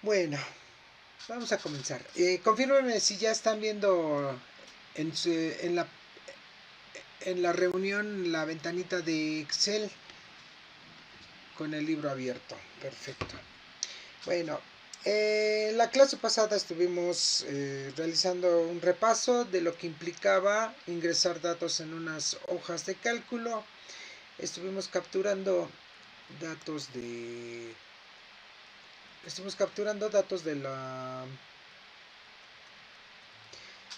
Bueno, vamos a comenzar. Confírmenme si ya están viendo en, en la reunión la ventanita de Excel con el libro abierto. Perfecto. Bueno, la clase pasada estuvimos realizando un repaso de lo que implicaba ingresar datos en unas hojas de cálculo. Estuvimos capturando datos de... Estuvimos capturando datos de la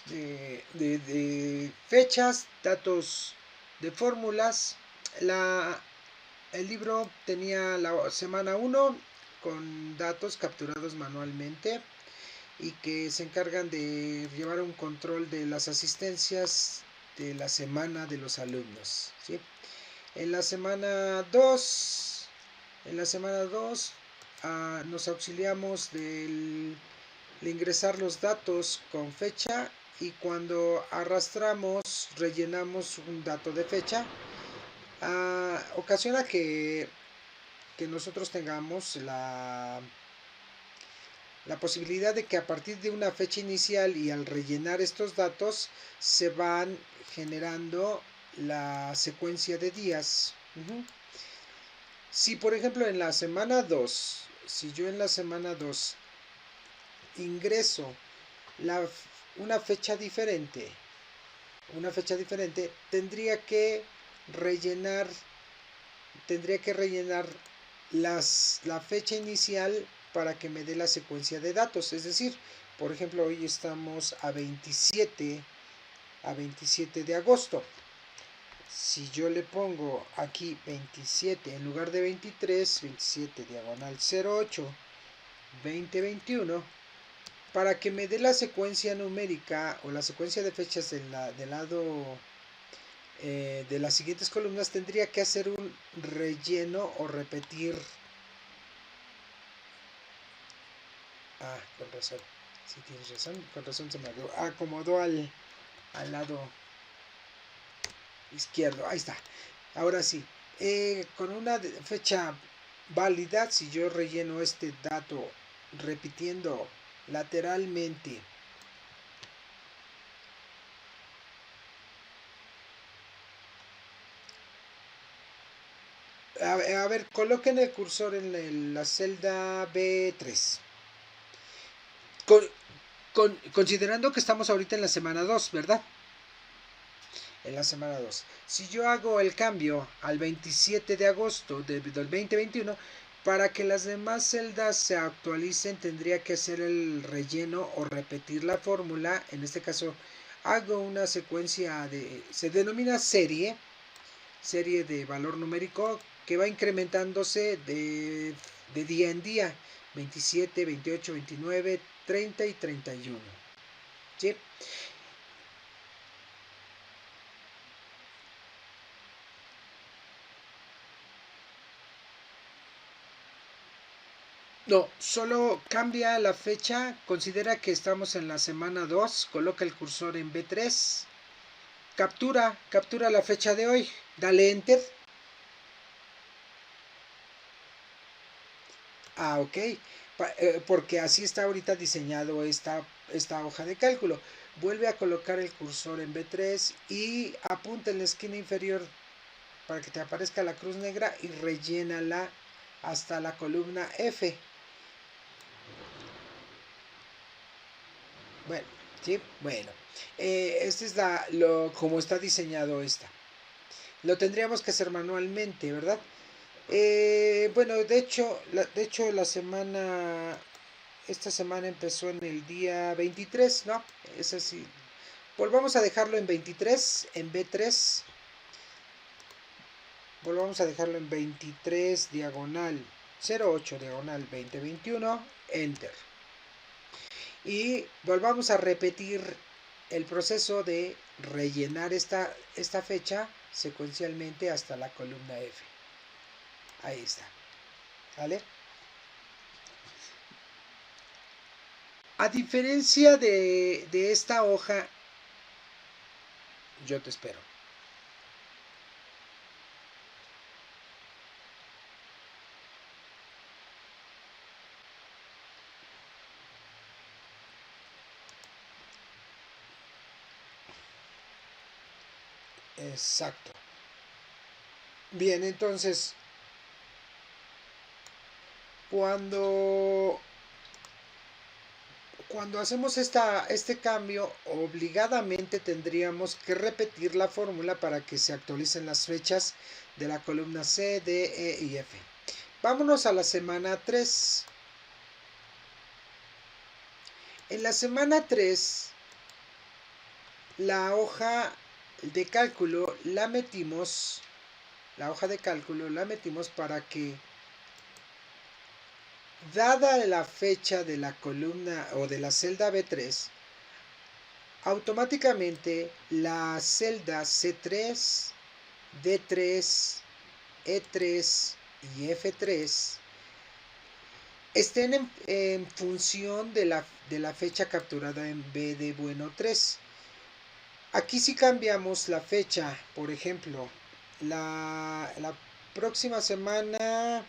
de fechas, datos de fórmulas. El libro tenía la semana 1 con datos capturados manualmente y que se encargan de llevar un control de las asistencias de la semana de los alumnos, ¿sí? En la semana 2, en la semana 2 nos auxiliamos de ingresar los datos con fecha y cuando arrastramos rellenamos un dato de fecha. Ocasiona que nosotros tengamos la posibilidad de que a partir de una fecha inicial y al rellenar estos datos se van generando la secuencia de días. Si por ejemplo en la semana 2, si yo en la semana 2 ingreso la, una fecha diferente, rellenar, tendría que rellenar la fecha inicial para que me dé la secuencia de datos. Es decir, por ejemplo, hoy estamos a 27 de agosto. Si yo le pongo aquí 27 en lugar de 23, 27 diagonal 08, 2021, para que me dé la secuencia numérica o la secuencia de fechas del lado de las siguientes columnas, tendría que hacer un relleno o repetir. Con razón. Sí, tienes razón. Con razón se me acomodó al lado izquierdo. Ahí está. Ahora sí. Con una fecha válida, si yo relleno este dato repitiendo lateralmente a ver, coloquen el cursor en la celda B3. Con, considerando que estamos ahorita en la semana 2, ¿verdad? En la semana 2. Si yo hago el cambio al 27 de agosto del 2021, para que las demás celdas se actualicen tendría que hacer el relleno o repetir la fórmula. En este caso hago una secuencia se denomina serie de valor numérico que va incrementándose de día en día, 27, 28, 29, 30 y 31. ¿Sí? No, solo cambia la fecha, considera que estamos en la semana 2, coloca el cursor en B3, captura la fecha de hoy, dale enter. Ok, porque así está ahorita diseñado esta hoja de cálculo. Vuelve a colocar el cursor en B3 y apunta en la esquina inferior para que te aparezca la cruz negra y rellénala hasta la columna F. Bueno, sí, bueno. Este es como está diseñado esta. Lo tendríamos que hacer manualmente, ¿verdad? Bueno, de hecho esta semana empezó en el día 23, ¿no? Es así. Volvamos a dejarlo en 23, en B3. Volvamos a dejarlo en 23, diagonal 08, diagonal 2021, enter. Y volvamos a repetir el proceso de rellenar esta fecha secuencialmente hasta la columna F. Ahí está. ¿Vale? A diferencia de esta hoja, yo te espero. Exacto. Bien, entonces, cuando, cuando hacemos este cambio, obligadamente tendríamos que repetir la fórmula para que se actualicen las fechas de la columna C, D, E y F. Vámonos a la semana 3. En la semana 3, la hoja de cálculo la metimos para que, dada la fecha de la columna o de la celda B3, automáticamente la celda C3, D3, E3 y F3 estén en función de la fecha capturada en B de bueno 3. Aquí si cambiamos la fecha, por ejemplo, la próxima semana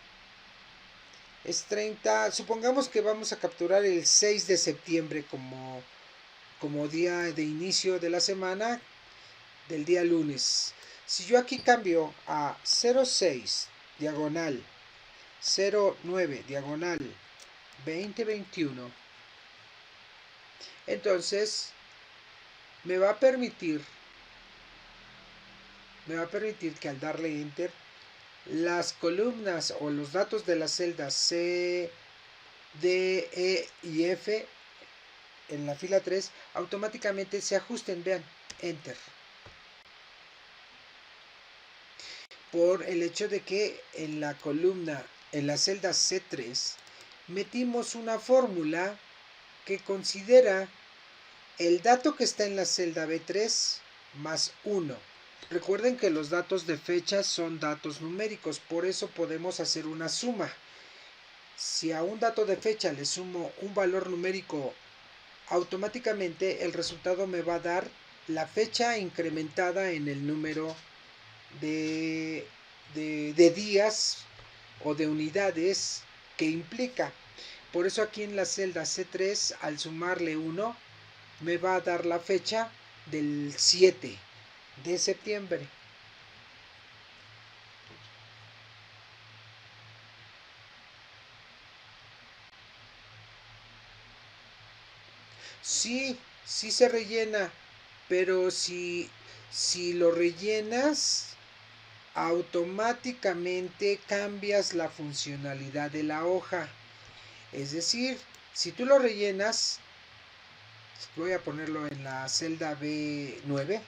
es 30, supongamos que vamos a capturar el 6 de septiembre como día de inicio de la semana, del día lunes. Si yo aquí cambio a 06 diagonal 09 diagonal 2021, entonces me va a permitir que al darle enter, las columnas o los datos de las celdas C, D, E y F en la fila 3 automáticamente se ajusten. Vean, enter. Por el hecho de que en la columna, en la celda C3, metimos una fórmula que considera el dato que está en la celda B3 más 1. Recuerden que los datos de fecha son datos numéricos, por eso podemos hacer una suma. Si a un dato de fecha le sumo un valor numérico, automáticamente el resultado me va a dar la fecha incrementada en el número de días o de unidades que implica. Por eso aquí en la celda C3, al sumarle 1, me va a dar la fecha del 7 de septiembre. Sí, sí se rellena, pero si lo rellenas, automáticamente cambias la funcionalidad de la hoja. Es decir, si tú lo rellenas, voy a ponerlo en la celda B9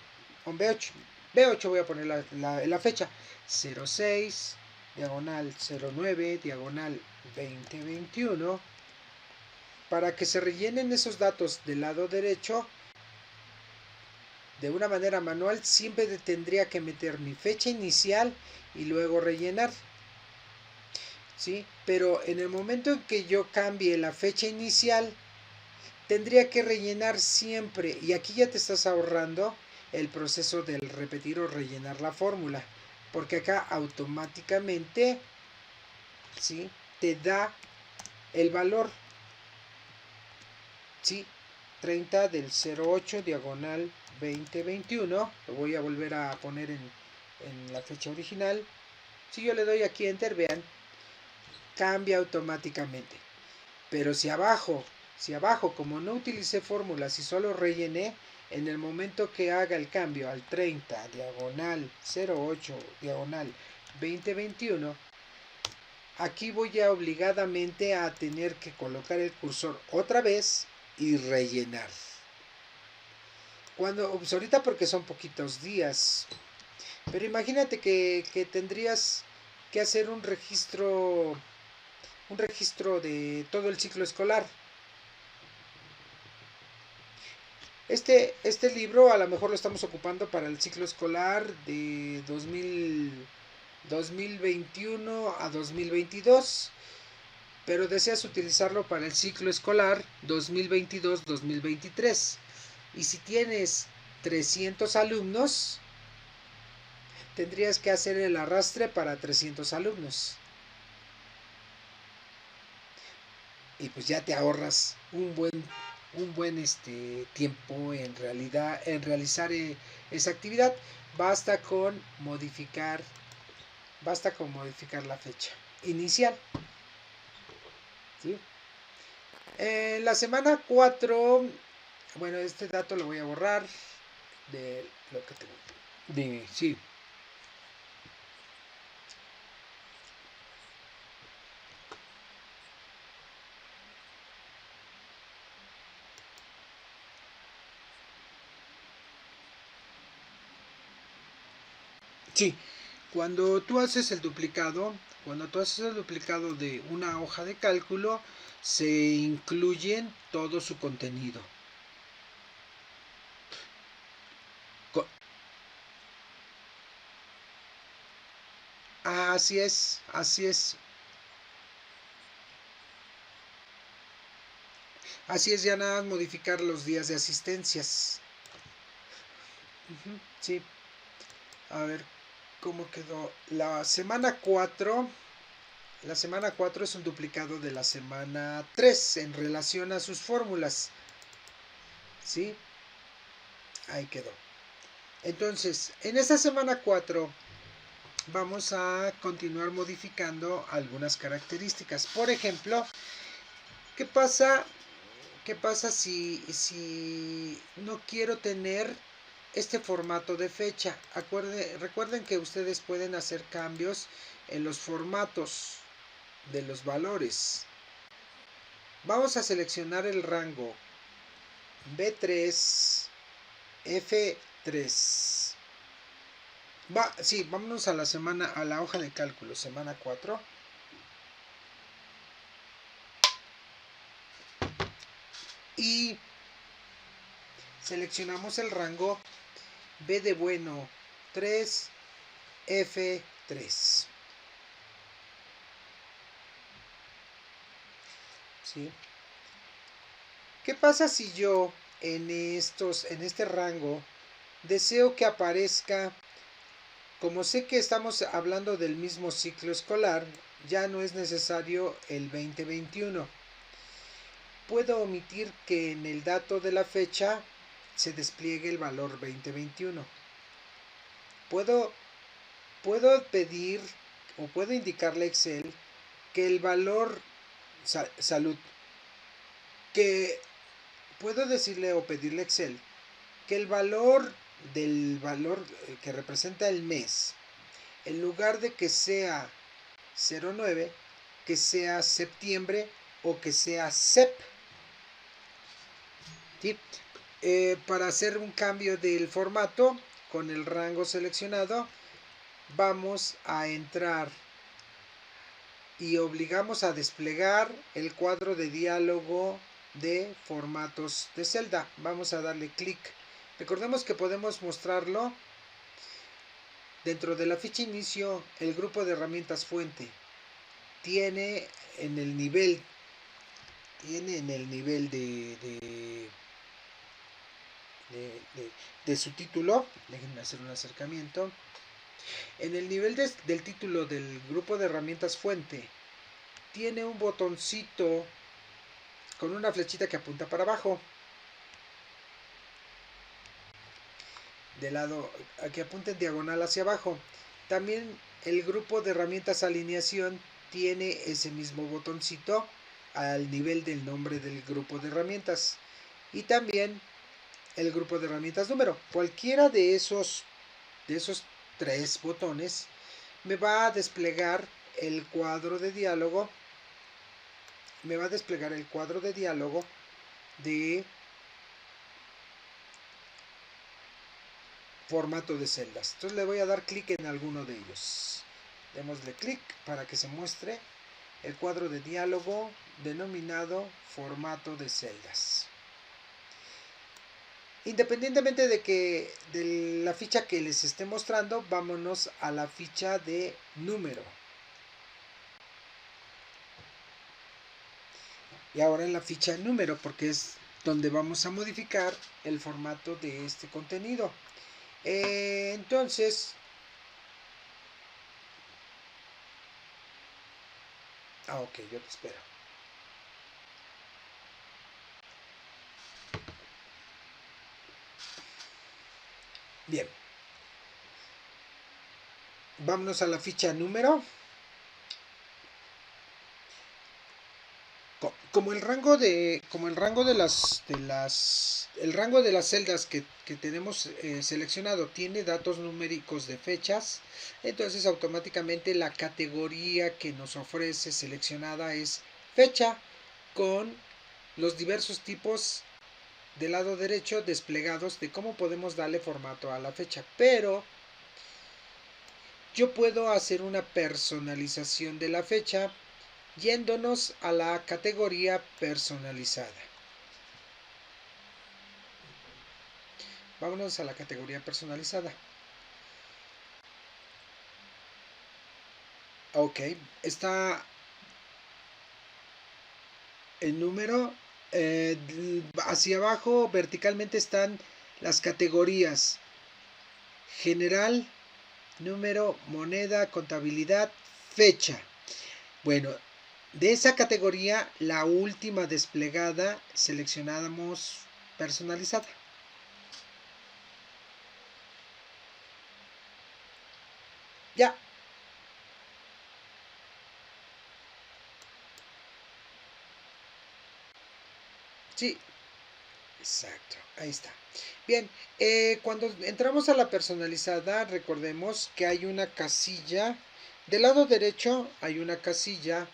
o B8. B8 voy a poner la fecha 06 diagonal 09 diagonal 2021, para que se rellenen esos datos del lado derecho. De una manera manual siempre tendría que meter mi fecha inicial y luego rellenar, ¿sí? Pero en el momento en que yo cambie la fecha inicial, tendría que rellenar siempre, y aquí ya te estás ahorrando el proceso del repetir o rellenar la fórmula, porque acá automáticamente, ¿sí?, te da el valor, ¿sí? 30 del 08 diagonal 2021. Lo voy a volver a poner en la fecha original. Si yo le doy aquí enter, vean, cambia automáticamente. Pero si abajo como no utilicé fórmulas y solo rellené, en el momento que haga el cambio al 30 diagonal 08 diagonal 2021, aquí voy a obligadamente a tener que colocar el cursor otra vez y rellenar. Pues ahorita porque son poquitos días, pero imagínate que tendrías que hacer un registro de todo el ciclo escolar. Este libro a lo mejor lo estamos ocupando para el ciclo escolar de 2021 a 2022, pero deseas utilizarlo para el ciclo escolar 2022-2023. Y si tienes 300 alumnos, tendrías que hacer el arrastre para 300 alumnos. Y pues ya te ahorras un buen tiempo en realizar esa actividad. basta con modificar la fecha inicial, ¿sí? La semana 4, bueno, este dato lo voy a borrar de lo que tengo. Sí. Sí, cuando tú haces el duplicado de una hoja de cálculo, se incluyen todo su contenido. Co- Así es, así es. Así es, ya nada más modificar los días de asistencias. Sí, a ver cómo quedó. La semana 4 es un duplicado de la semana 3 en relación a sus fórmulas. ¿Sí? Ahí quedó. Entonces, en esta semana 4 vamos a continuar modificando algunas características. Por ejemplo, ¿qué pasa, si no quiero tener este formato de fecha? Recuerden que ustedes pueden hacer cambios en los formatos de los valores. Vamos a seleccionar el rango B3, F3. Sí, vámonos a a la hoja de cálculo, semana 4. Y seleccionamos el rango B de bueno 3, F3. ¿Sí? ¿Qué pasa si yo en este rango deseo que aparezca, como sé que estamos hablando del mismo ciclo escolar, ya no es necesario el 2021? Puedo omitir que en el dato de la fecha se despliegue el valor 2021. Puedo, puedo pedir o puedo indicarle a Excel que el valor salud, que puedo decirle o pedirle a Excel que el valor que representa el mes, en lugar de que sea 09, que sea septiembre o que sea SEP. ¿Sí? Para hacer un cambio del formato con el rango seleccionado, vamos a entrar y obligamos a desplegar el cuadro de diálogo de formatos de celda. Vamos a darle clic. Recordemos que podemos mostrarlo dentro de la ficha inicio. El grupo de herramientas fuente tiene en el nivel de su título. Déjenme hacer un acercamiento. En el nivel del título del grupo de herramientas fuente tiene un botoncito con una flechita que apunta para abajo. De lado, que apunta en diagonal hacia abajo. También el grupo de herramientas alineación tiene ese mismo botoncito al nivel del nombre del grupo de herramientas. Y también el grupo de herramientas número. Cualquiera de esos tres botones me va a desplegar el cuadro de diálogo. Me va a desplegar el cuadro de diálogo de formato de celdas. Entonces le voy a dar clic en alguno de ellos. Démosle clic para que se muestre el cuadro de diálogo denominado formato de celdas. Independientemente de la ficha que les esté mostrando, vámonos a la ficha de número. Y ahora en la ficha de número, porque es donde vamos a modificar el formato de este contenido. Entonces, ok, yo te espero. Bien. Vámonos a la ficha número. Como el rango de las celdas que tenemos seleccionado tiene datos numéricos de fechas, entonces automáticamente la categoría que nos ofrece seleccionada es fecha, con los diversos tipos del lado derecho desplegados de cómo podemos darle formato a la fecha. Pero yo puedo hacer una personalización de la fecha yéndonos a la categoría personalizada. Vámonos a la categoría personalizada. Ok, está el número. Hacia abajo verticalmente están las categorías: general, número, moneda, contabilidad, fecha. Bueno, de esa categoría, la última desplegada, seleccionamos personalizada. Ya. Sí, exacto, ahí está. Bien, cuando entramos a la personalizada, recordemos que hay una casilla. Del lado derecho hay una casilla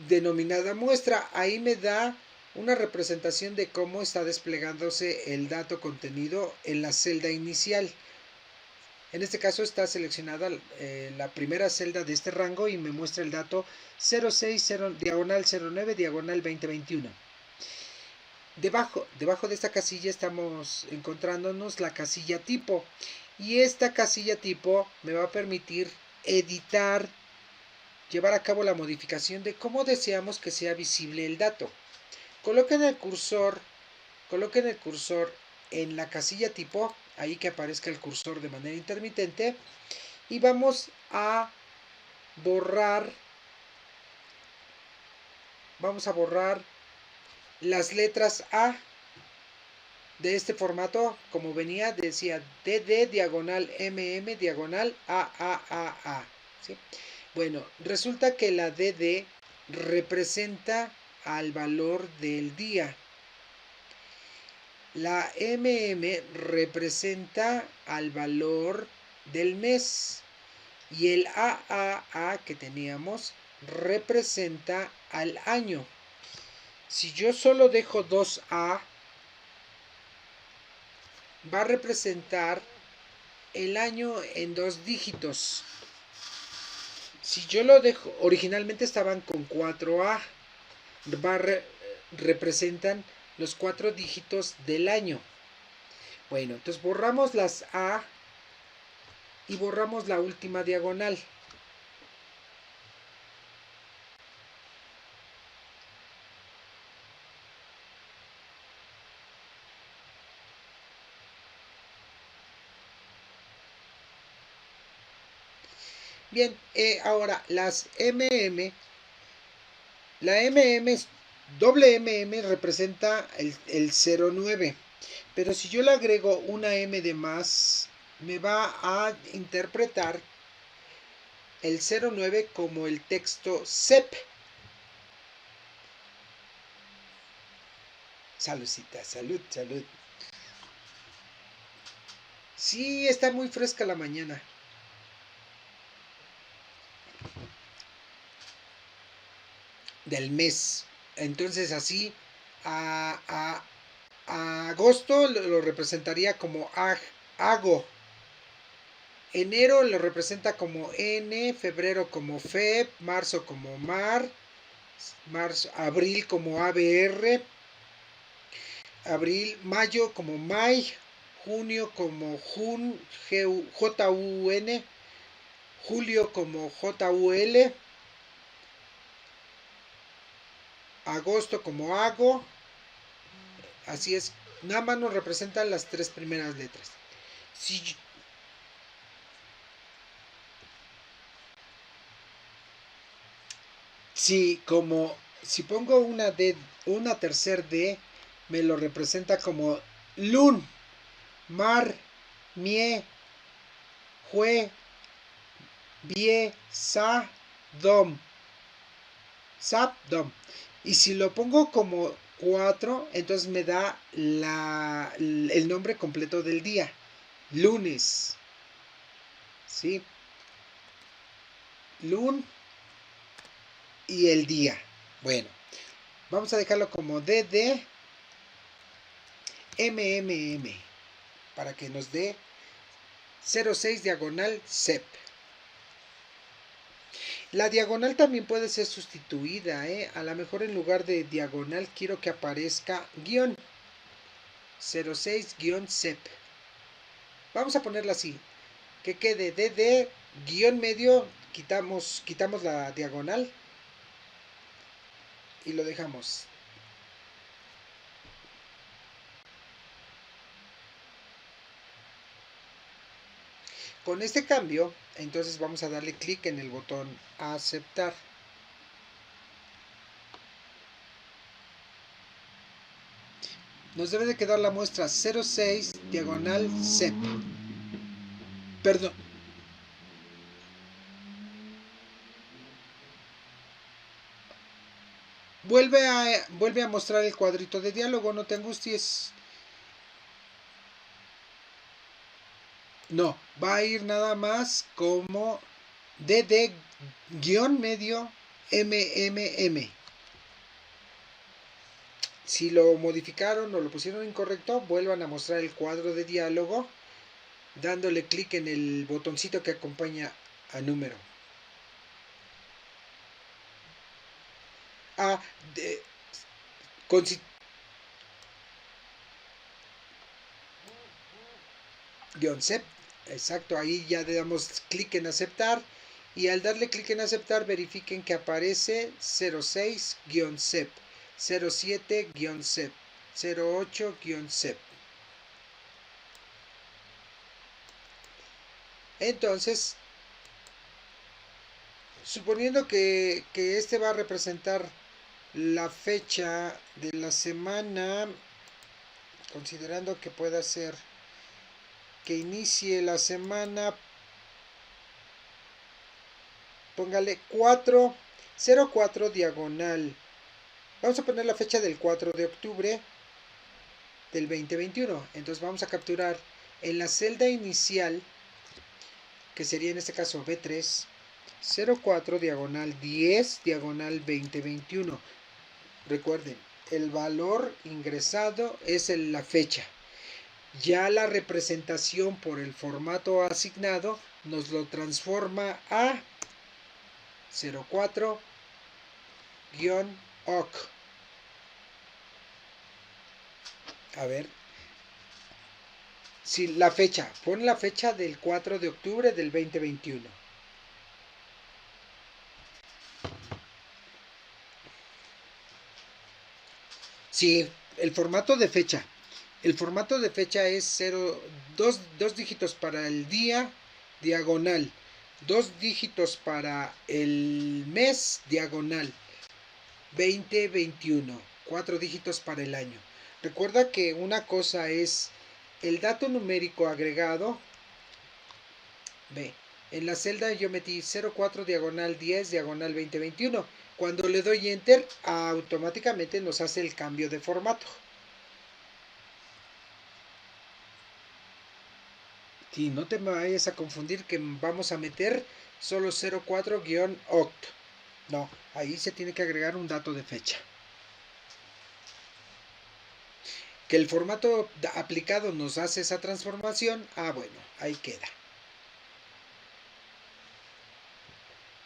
denominada muestra. Ahí me da una representación de cómo está desplegándose el dato contenido en la celda inicial. En este caso está seleccionada la primera celda de este rango y me muestra el dato 060 diagonal 09 diagonal 2021. Debajo de esta casilla estamos encontrándonos la casilla tipo, y esta casilla tipo me va a permitir editar, llevar a cabo la modificación de cómo deseamos que sea visible el dato. Coloquen el cursor en la casilla tipo, ahí que aparezca el cursor de manera intermitente, y vamos a borrar las letras A de este formato. Como venía, decía DD diagonal MM diagonal AAAA, ¿sí? Bueno, resulta que la DD representa al valor del día, la MM representa al valor del mes, y el AAA que teníamos representa al año. Si yo solo dejo 2A, va a representar el año en 2 dígitos. Si yo lo dejo, originalmente estaban con 4A, representan los 4 dígitos del año. Bueno, entonces borramos las A y borramos la última diagonal. Bien, ahora las MM, la MM, doble MM representa el 09, pero si yo le agrego una M de más, me va a interpretar el 09 como el texto CEP. Saludcita, salud, salud. Sí, está muy fresca la mañana. Del mes. Entonces así a agosto lo representaría como AGO. Enero lo representa como N, febrero como FEB, marzo como MAR, abril como ABR, mayo como MAI, junio como JUN, julio como JUL, agosto como AGO. Así es, nada más nos representan las 3 primeras letras. Si pongo una tercer D, me lo representa como LUN, MAR, MIE, jue, vie, sa, dom. Sap, dom. Y si lo pongo como 4, entonces me da el nombre completo del día. Lunes. ¿Sí? Lun y el día. Bueno, vamos a dejarlo como DD MMM para que nos dé 06 diagonal SEP. La diagonal también puede ser sustituida, a lo mejor en lugar de diagonal quiero que aparezca guión 06-SEP. Vamos a ponerla así, que quede DD guión medio, quitamos la diagonal y lo dejamos. Con este cambio, entonces vamos a darle clic en el botón aceptar. Nos debe de quedar la muestra 06 diagonal SEP. Perdón. Vuelve a mostrar el cuadrito de diálogo, no te angusties. No, va a ir nada más como DD guión medio MMM. Si lo modificaron o lo pusieron incorrecto, vuelvan a mostrar el cuadro de diálogo dándole clic en el botoncito que acompaña a número. Guión SEP, exacto, ahí ya le damos clic en aceptar y al darle clic en aceptar verifiquen que aparece 06-SEP, 07-SEP, 08-SEP. Entonces, suponiendo que este va a representar la fecha de la semana, considerando que pueda ser que inicie la semana, póngale 04 diagonal. Vamos a poner la fecha del 4 de octubre del 2021. Entonces vamos a capturar en la celda inicial, que sería en este caso B3, 04 diagonal 10 diagonal 2021. Recuerden, el valor ingresado es la fecha. Ya la representación por el formato asignado nos lo transforma a 04-OC. A ver, si la fecha, pon la fecha del 4 de octubre del 2021. Sí, el formato de fecha. El formato de fecha es 2 dígitos para el día, diagonal. 2 dígitos para el mes, diagonal. 2021. 4 dígitos para el año. Recuerda que una cosa es el dato numérico agregado. Ve, en la celda yo metí 04 diagonal 10 diagonal 2021. Cuando le doy enter, automáticamente nos hace el cambio de formato. Sí, no te vayas a confundir que vamos a meter solo 04-oct. No, ahí se tiene que agregar un dato de fecha. Que el formato aplicado nos hace esa transformación. Ah, bueno, ahí queda.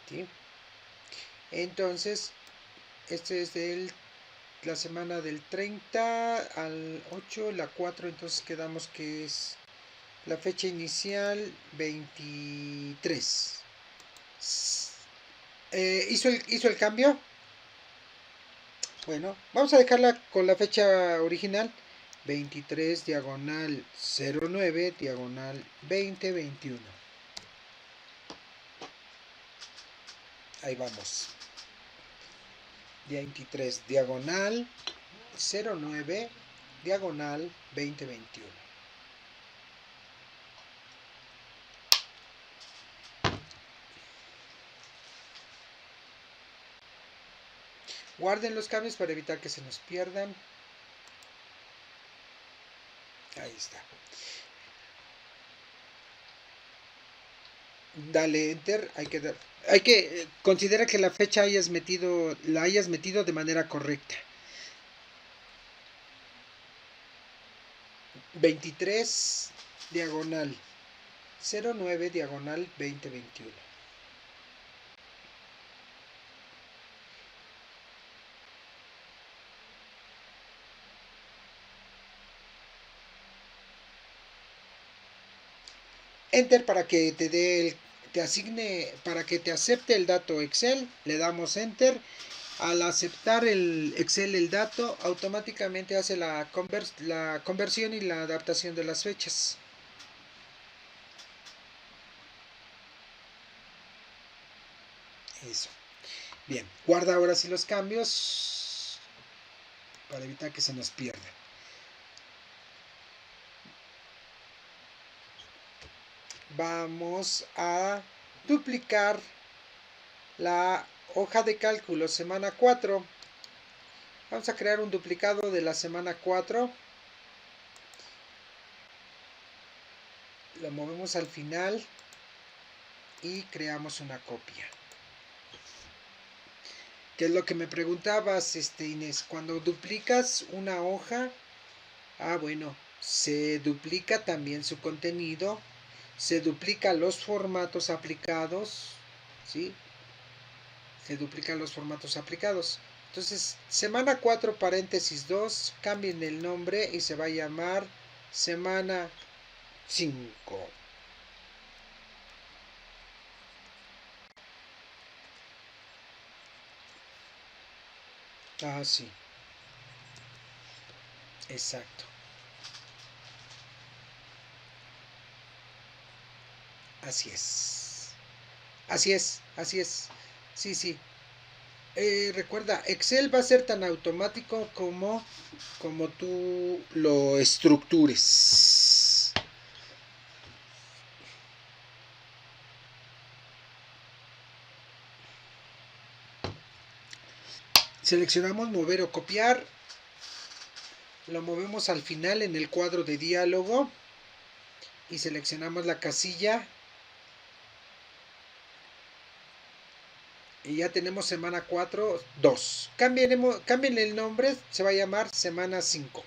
¿Sí? Entonces, este es la semana del 30 al 8, la 4, entonces quedamos que es la fecha inicial 23. ¿Hizo el cambio? Bueno, vamos a dejarla con la fecha original. 23 diagonal 09 diagonal 2021. Ahí vamos. 23 diagonal 09 diagonal 2021. Guarden los cambios para evitar que se nos pierdan. Ahí está. Dale enter. Hay que considera que la fecha la hayas metido de manera correcta. 23 diagonal 09 diagonal 2021. Enter para que te asigne, para que te acepte el dato Excel. Le damos enter. Al aceptar el Excel el dato, automáticamente hace la conversión y la adaptación de las fechas. Eso. Bien, guarda ahora sí los cambios para evitar que se nos pierda. Vamos a duplicar la hoja de cálculo semana 4. Vamos a crear un duplicado de la semana 4. Lo movemos al final y creamos una copia. ¿Qué es lo que me preguntabas, Inés? Cuando duplicas una hoja, bueno, se duplica también su contenido, se duplican los formatos aplicados, ¿sí? Se duplican los formatos aplicados. Entonces, semana 4 paréntesis 2, cambien el nombre y se va a llamar semana 5. Ah, sí. Exacto. Así es. Así es, así es. Sí, sí. Recuerda, Excel va a ser tan automático como tú lo estructures. Seleccionamos mover o copiar. Lo movemos al final en el cuadro de diálogo y seleccionamos la casilla. Y ya tenemos semana 4, 2. Cambien el nombre, se va a llamar semana 5.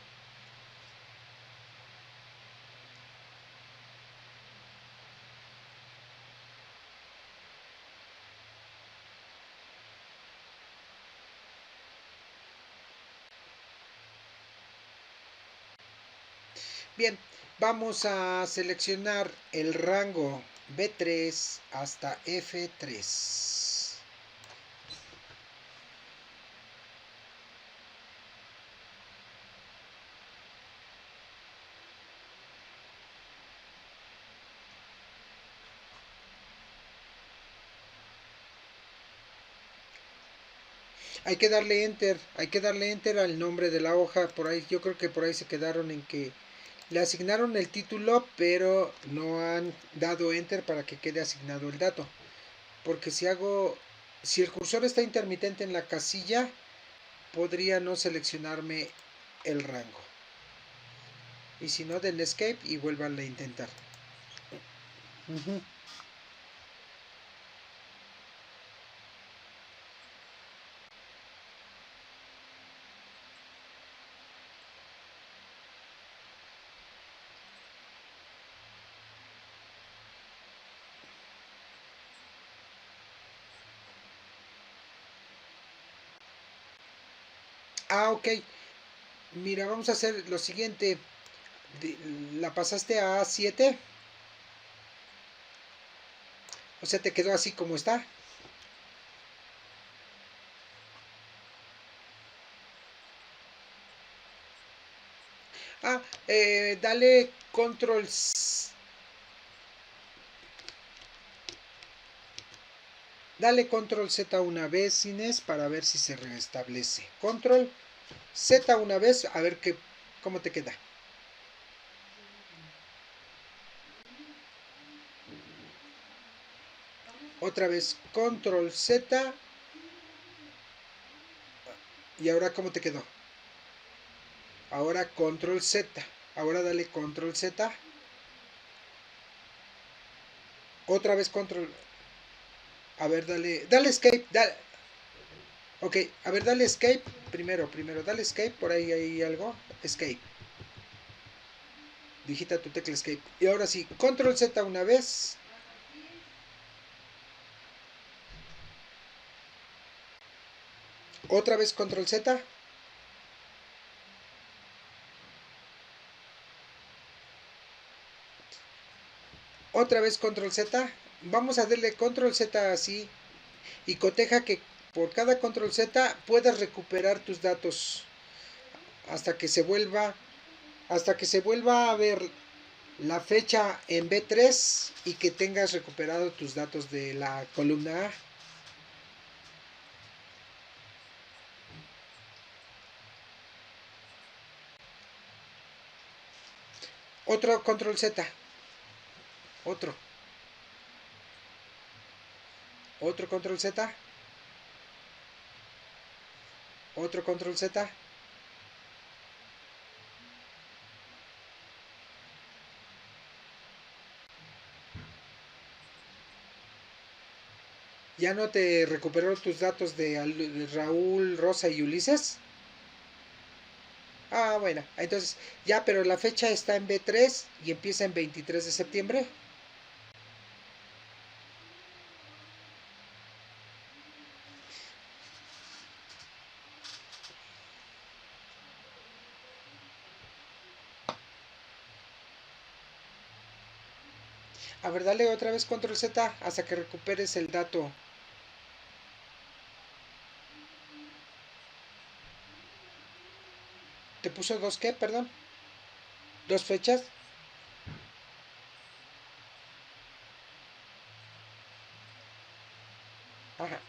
Bien, vamos a seleccionar el rango B3 hasta F3. Hay que darle enter al nombre de la hoja. Por ahí, yo creo que por ahí se quedaron en que le asignaron el título, pero no han dado enter para que quede asignado el dato. Porque si el cursor está intermitente en la casilla, podría no seleccionarme el rango. Y si no, den escape y vuelvan a intentar. Uh-huh. Ok. Mira, vamos a hacer lo siguiente. ¿La pasaste a A7? O sea, te quedó así como está. Dale control. Dale control Z una vez, Inés, para ver si se restablece. Control Z una vez, a ver cómo te queda. Otra vez, control Z. ¿Y ahora cómo te quedó? Ahora control Z. Ahora dale control Z. Otra vez control. A ver, dale escape. Ok, a ver, dale escape. Primero, dale escape. Por ahí hay algo. Escape. Digita tu tecla escape. Y ahora sí, control Z una vez. Otra vez control Z. Otra vez control Z. Vamos a darle control Z así. Y coteja que por cada control Z puedas recuperar tus datos hasta que se vuelva a ver la fecha en B3 y que tengas recuperado tus datos de la columna A. Otro control Z. Otro. Otro control Z. Otro control Z. ¿Ya no te recuperó tus datos de Raúl, Rosa y Ulises? Ah, bueno, entonces ya, pero la fecha está en B3 y empieza en 23 de septiembre. A ver, dale otra vez control Z hasta que recuperes el dato. ¿Te puso dos qué, perdón? ¿Dos fechas? Ajá.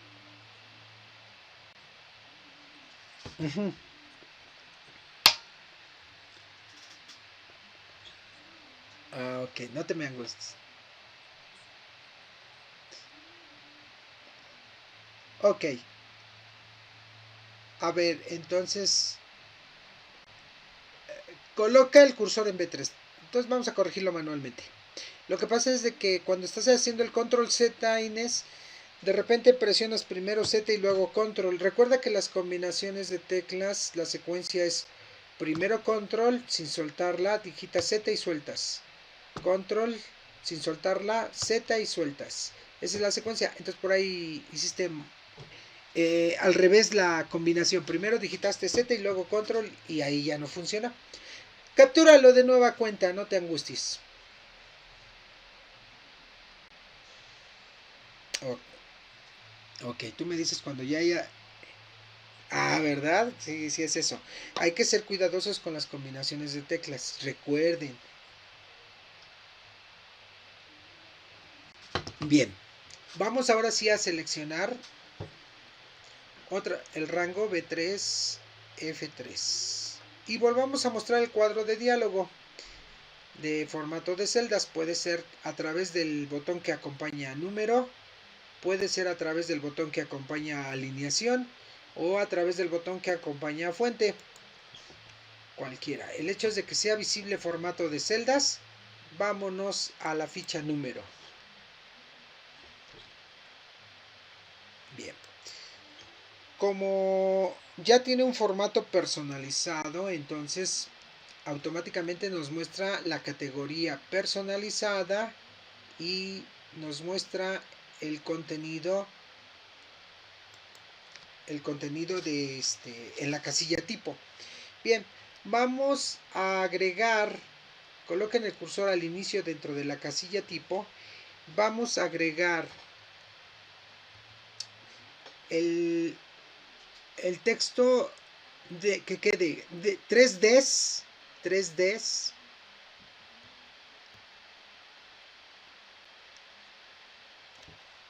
Ujú. Ah, ok, no te me angusties. Ok, a ver, entonces coloca el cursor en B3. Entonces vamos a corregirlo manualmente. Lo que pasa es de que cuando estás haciendo el control Z, Inés, de repente presionas primero Z y luego control. Recuerda que las combinaciones de teclas, la secuencia es primero control sin soltarla, digita Z y sueltas. Control sin soltarla, Z y sueltas. Esa es la secuencia. Entonces por ahí hiciste al revés la combinación. Primero digitaste Z y luego control y ahí ya no funciona. Captúralo de nueva cuenta, no te angusties. Oh, ok, tú me dices cuando ya haya... Ah, ¿verdad? Sí, sí es eso. Hay que ser cuidadosos con las combinaciones de teclas. Recuerden. Bien. Vamos ahora sí a seleccionar el rango B3, F3. Y volvamos a mostrar el cuadro de diálogo de formato de celdas. Puede ser a través del botón que acompaña número, puede ser a través del botón que acompaña alineación o a través del botón que acompaña fuente. Cualquiera. El hecho es de que sea visible formato de celdas. Vámonos a la ficha número. Bien. Como ya tiene un formato personalizado, entonces automáticamente nos muestra la categoría personalizada y nos muestra el contenido de en la casilla tipo. Bien, vamos a agregar, coloquen el cursor al inicio dentro de la casilla tipo, vamos a agregar el, el texto que quede de 3Ds,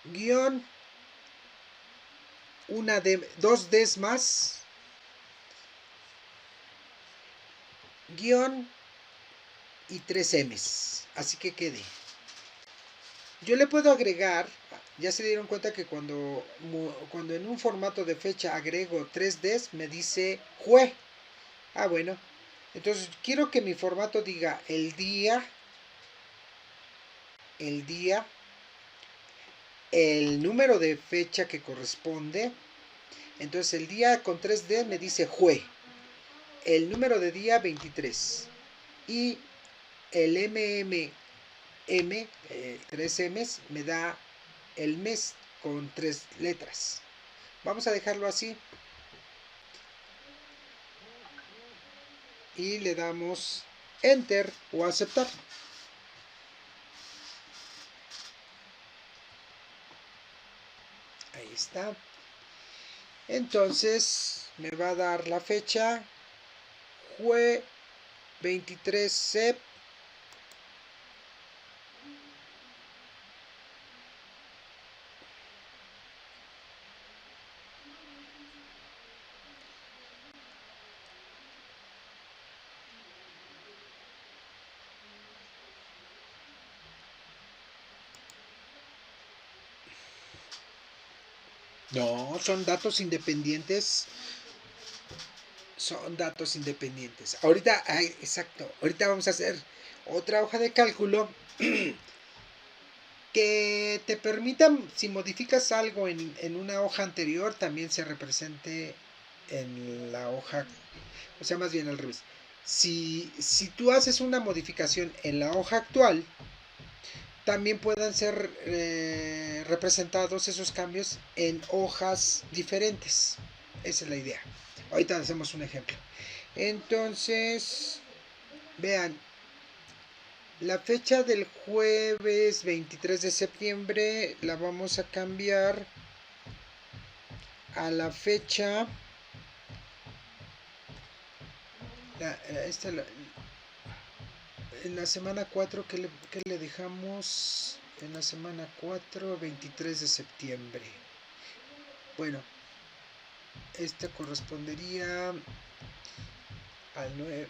guión, dos Ds más, guión y 3 Ms. Así que quede. Yo le puedo agregar Ya se dieron cuenta que cuando en un formato de fecha agrego 3Ds, me dice jue. Ah, bueno. Entonces quiero que mi formato diga el día, el número de fecha que corresponde. Entonces el día con 3D me dice jue. El número de día 23. Y el MMM, 3 M's, me da el mes con 3 letras. Vamos a dejarlo así. Y le damos Enter o aceptar. Ahí está. Entonces me va a dar la fecha. Jue 23 sep. No, son datos independientes. Son datos independientes. Ahorita, exacto. Ahorita vamos a hacer otra hoja de cálculo que te permita, si modificas algo en una hoja anterior, también se represente en la hoja, o sea, más bien al revés. Si tú haces una modificación en la hoja actual, también puedan ser representados esos cambios en hojas diferentes. Esa es la idea. Ahorita hacemos un ejemplo. Entonces, vean, la fecha del jueves 23 de septiembre la vamos a cambiar a la fecha. En la semana 4, ¿qué le dejamos? En la semana 4, 23 de septiembre. Bueno, esta correspondería al 9.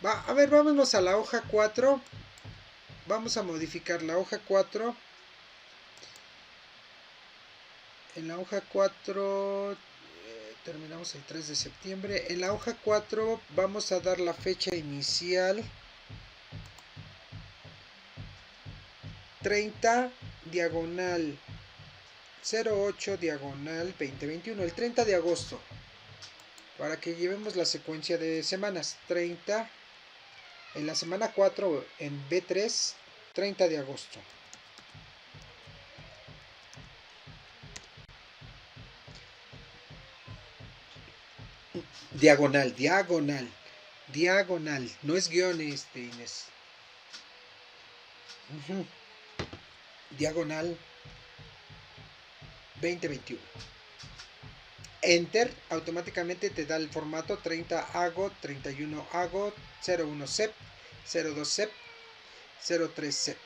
A ver, vámonos a la hoja 4. Vamos a modificar la hoja 4. En la hoja 4 terminamos el 3 de septiembre. En la hoja 4 vamos a dar la fecha inicial. 30 diagonal 08 diagonal 2021. El 30 de agosto. Para que llevemos la secuencia de semanas. 30. En la semana 4 en B3. 30 de agosto. Diagonal, diagonal. Diagonal. No es guión, Inés. Diagonal 2021. Enter, automáticamente te da el formato 30 AGO, 31 AGO, 01 SEP, 02 SEP, 03 SEP.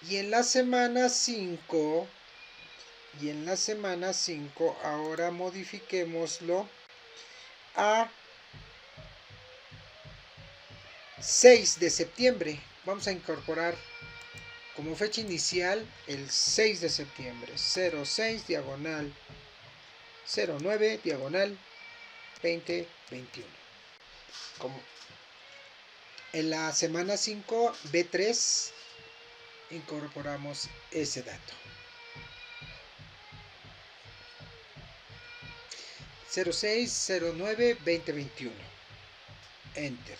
Y en la semana 5, ahora modifiquémoslo a 6 de septiembre. Vamos a incorporar como fecha inicial el 6 de septiembre. 06 diagonal 09 diagonal 2021. Como en la semana 5 B3 incorporamos ese dato. 06 09 2021. Enter.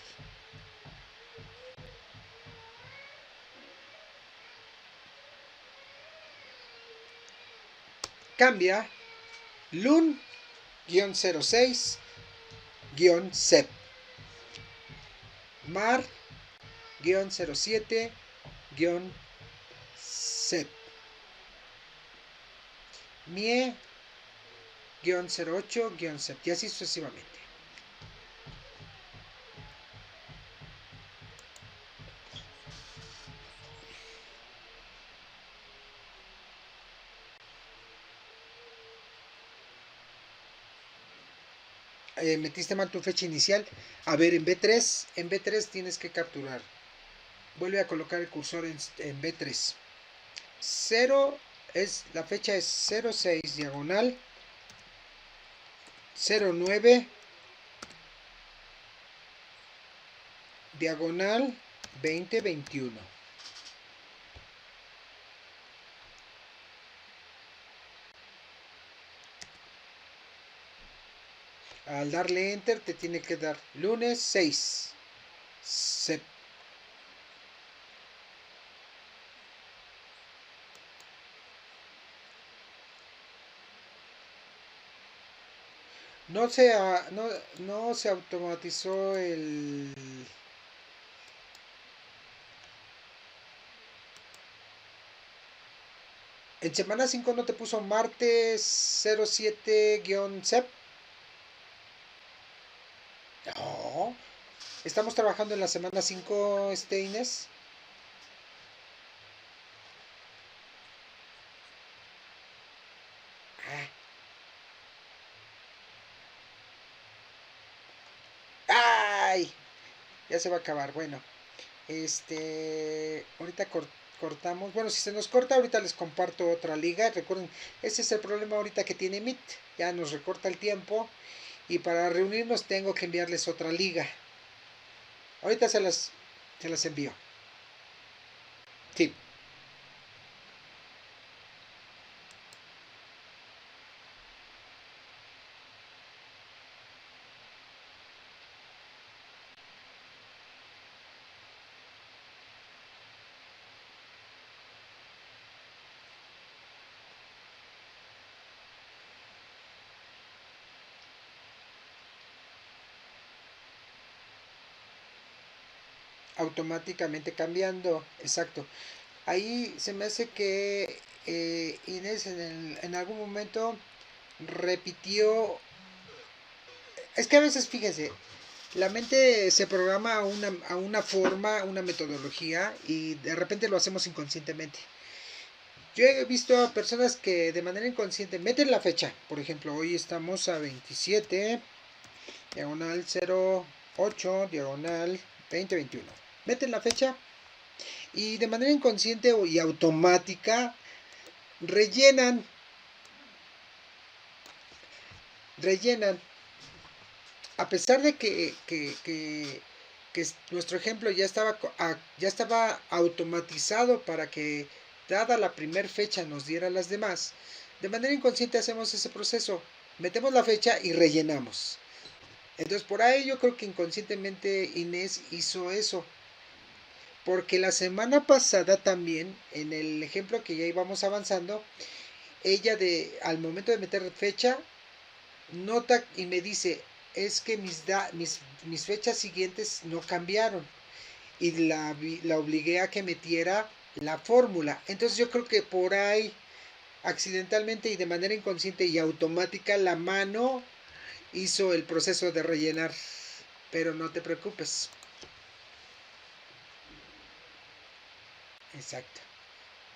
Cambia LUN-06-SEP. MAR-07-SEP. MIE-08-SEP. Y así sucesivamente. Metiste mal tu fecha inicial. A ver, en B3 tienes que capturar. Vuelve a colocar el cursor en B3. 0 La fecha es 06 diagonal 09 diagonal 2021. Al darle enter te tiene que dar lunes 6. No se automatizó el... En semana 5 no te puso martes 07-CEP. No. Estamos trabajando en la semana 5, Inés. ¡Ay! Ya se va a acabar. Bueno, ahorita cortamos. Bueno, si se nos corta, ahorita les comparto otra liga. Recuerden, ese es el problema ahorita que tiene Meet. Ya nos recorta el tiempo. Y para reunirnos tengo que enviarles otra liga. Ahorita se las envío. Sí. Automáticamente cambiando. Exacto. Ahí se me hace que Inés en algún momento repitió. Es que a veces, fíjense, la mente se programa a una forma, una metodología, y de repente lo hacemos inconscientemente. Yo he visto a personas que de manera inconsciente meten la fecha. Por ejemplo, hoy estamos a 27, diagonal 08, diagonal 2021. Meten la fecha y de manera inconsciente y automática rellenan. A pesar de que nuestro ejemplo ya estaba automatizado para que, dada la primera fecha, nos diera las demás, de manera inconsciente hacemos ese proceso. Metemos la fecha y rellenamos. Entonces, por ahí yo creo que inconscientemente Inés hizo eso. Porque la semana pasada también, en el ejemplo que ya íbamos avanzando, ella al momento de meter fecha, nota y me dice, es que mis fechas siguientes no cambiaron. Y la obligué a que metiera la fórmula. Entonces yo creo que por ahí, accidentalmente y de manera inconsciente y automática, la mano hizo el proceso de rellenar. Pero no te preocupes. Exacto.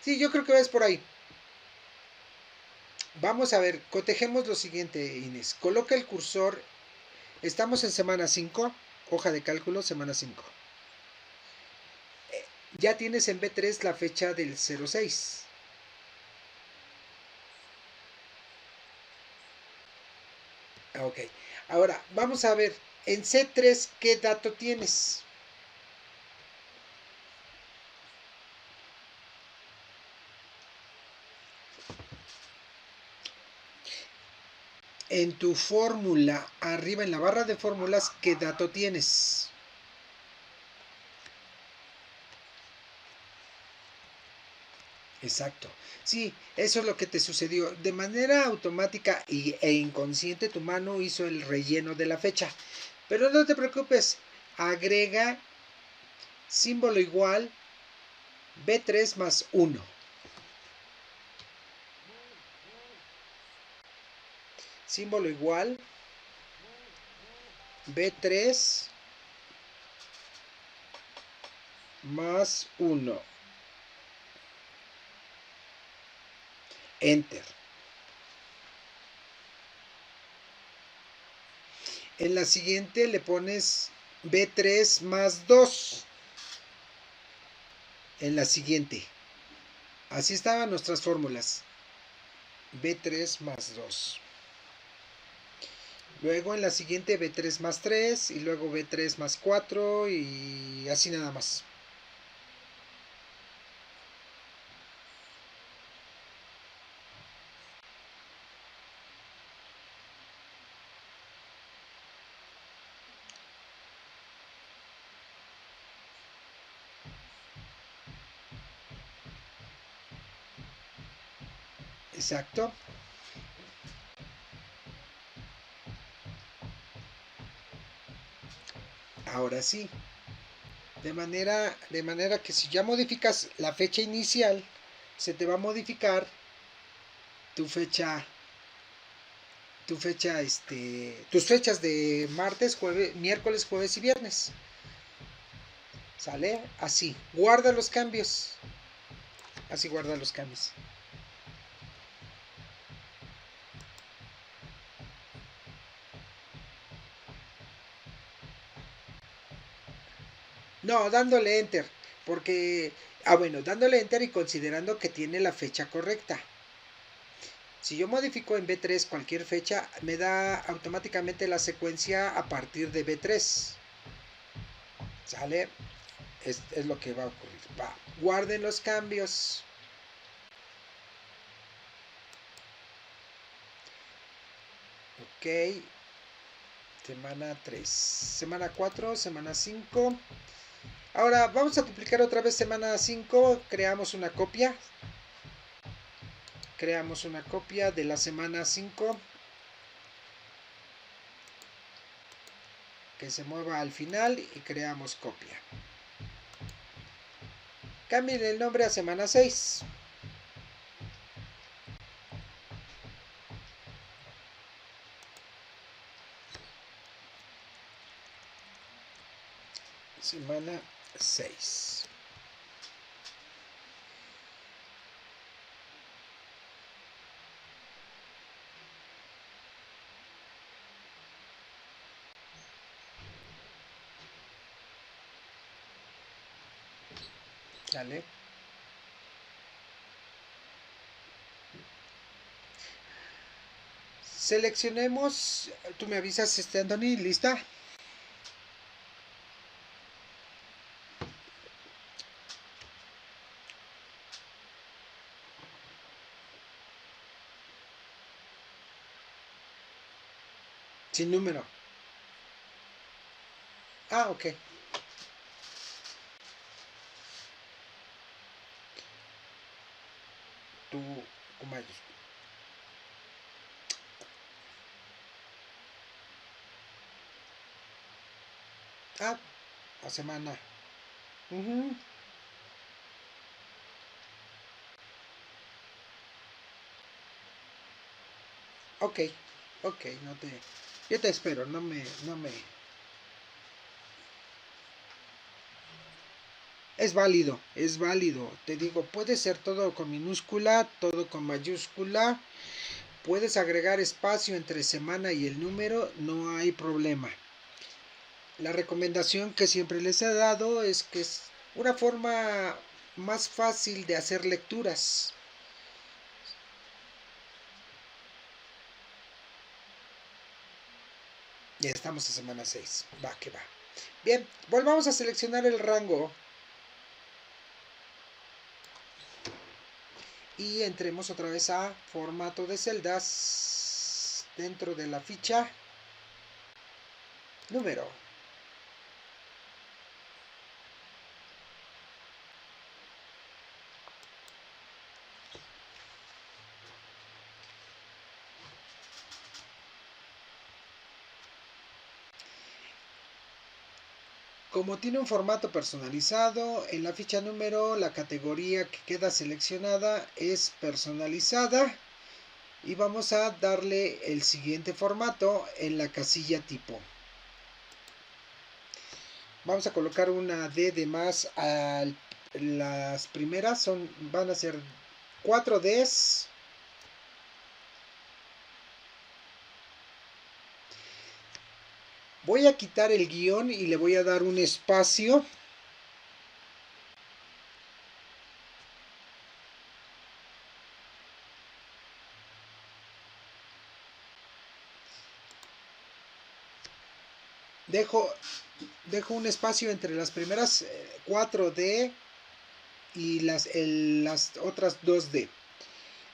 Sí, yo creo que es por ahí. Vamos a ver, cotejemos lo siguiente, Inés. Coloca el cursor. Estamos en semana 5, hoja de cálculo, semana 5. Ya tienes en B3 la fecha del 06. Ok. Ahora, vamos a ver, en C3, ¿qué dato tienes? En tu fórmula, arriba en la barra de fórmulas, ¿qué dato tienes? Exacto. Sí, eso es lo que te sucedió. De manera automática e inconsciente tu mano hizo el relleno de la fecha. Pero no te preocupes, agrega símbolo igual B3 más 1. Símbolo igual B3 más 1. Enter. En la siguiente le pones B3 más 2. En la siguiente. Así estaban nuestras fórmulas. B3 más 2. Luego en la siguiente B3 más 3 y luego B3 más 4 y así nada más. Exacto. Ahora sí. De manera que si ya modificas la fecha inicial, se te va a modificar tu fecha, tus fechas de martes, jueves, miércoles, jueves y viernes. ¿Sale? Así. Guarda los cambios. Así guarda los cambios. No, dándole enter. Porque, bueno, dándole enter y considerando que tiene la fecha correcta. Si yo modifico en B3 cualquier fecha, me da automáticamente la secuencia a partir de B3. ¿Sale? Es lo que va a ocurrir. Va. Guarden los cambios. Ok. Semana 3. Semana 4, semana 5. Ahora vamos a duplicar otra vez semana 5. Creamos una copia. Creamos una copia de la semana 5. Que se mueva al final y creamos copia. Cambien el nombre a semana 6. Semana 6. ¿Sale? Seleccionemos. Tú me avisas, Anthony, ¿lista? Sin número. Ah, ok. Tu mayúscula. Ah, a semana. Ok, ok, no te. Yo te espero, no me. Es válido, es válido. Te digo, puede ser todo con minúscula, todo con mayúscula. Puedes agregar espacio entre semana y el número, no hay problema. La recomendación que siempre les he dado es que es una forma más fácil de hacer lecturas. Ya estamos en semana 6. Va, que va. Bien, volvamos a seleccionar el rango. Y entremos otra vez a formato de celdas. Dentro de la ficha. Número. Como tiene un formato personalizado, en la ficha número la categoría que queda seleccionada es personalizada y vamos a darle el siguiente formato en la casilla tipo. Vamos a colocar una D de más a las primeras, van a ser 4 Ds. Voy a quitar el guión y le voy a dar un espacio. dejo un espacio entre las primeras 4D y las otras 2D.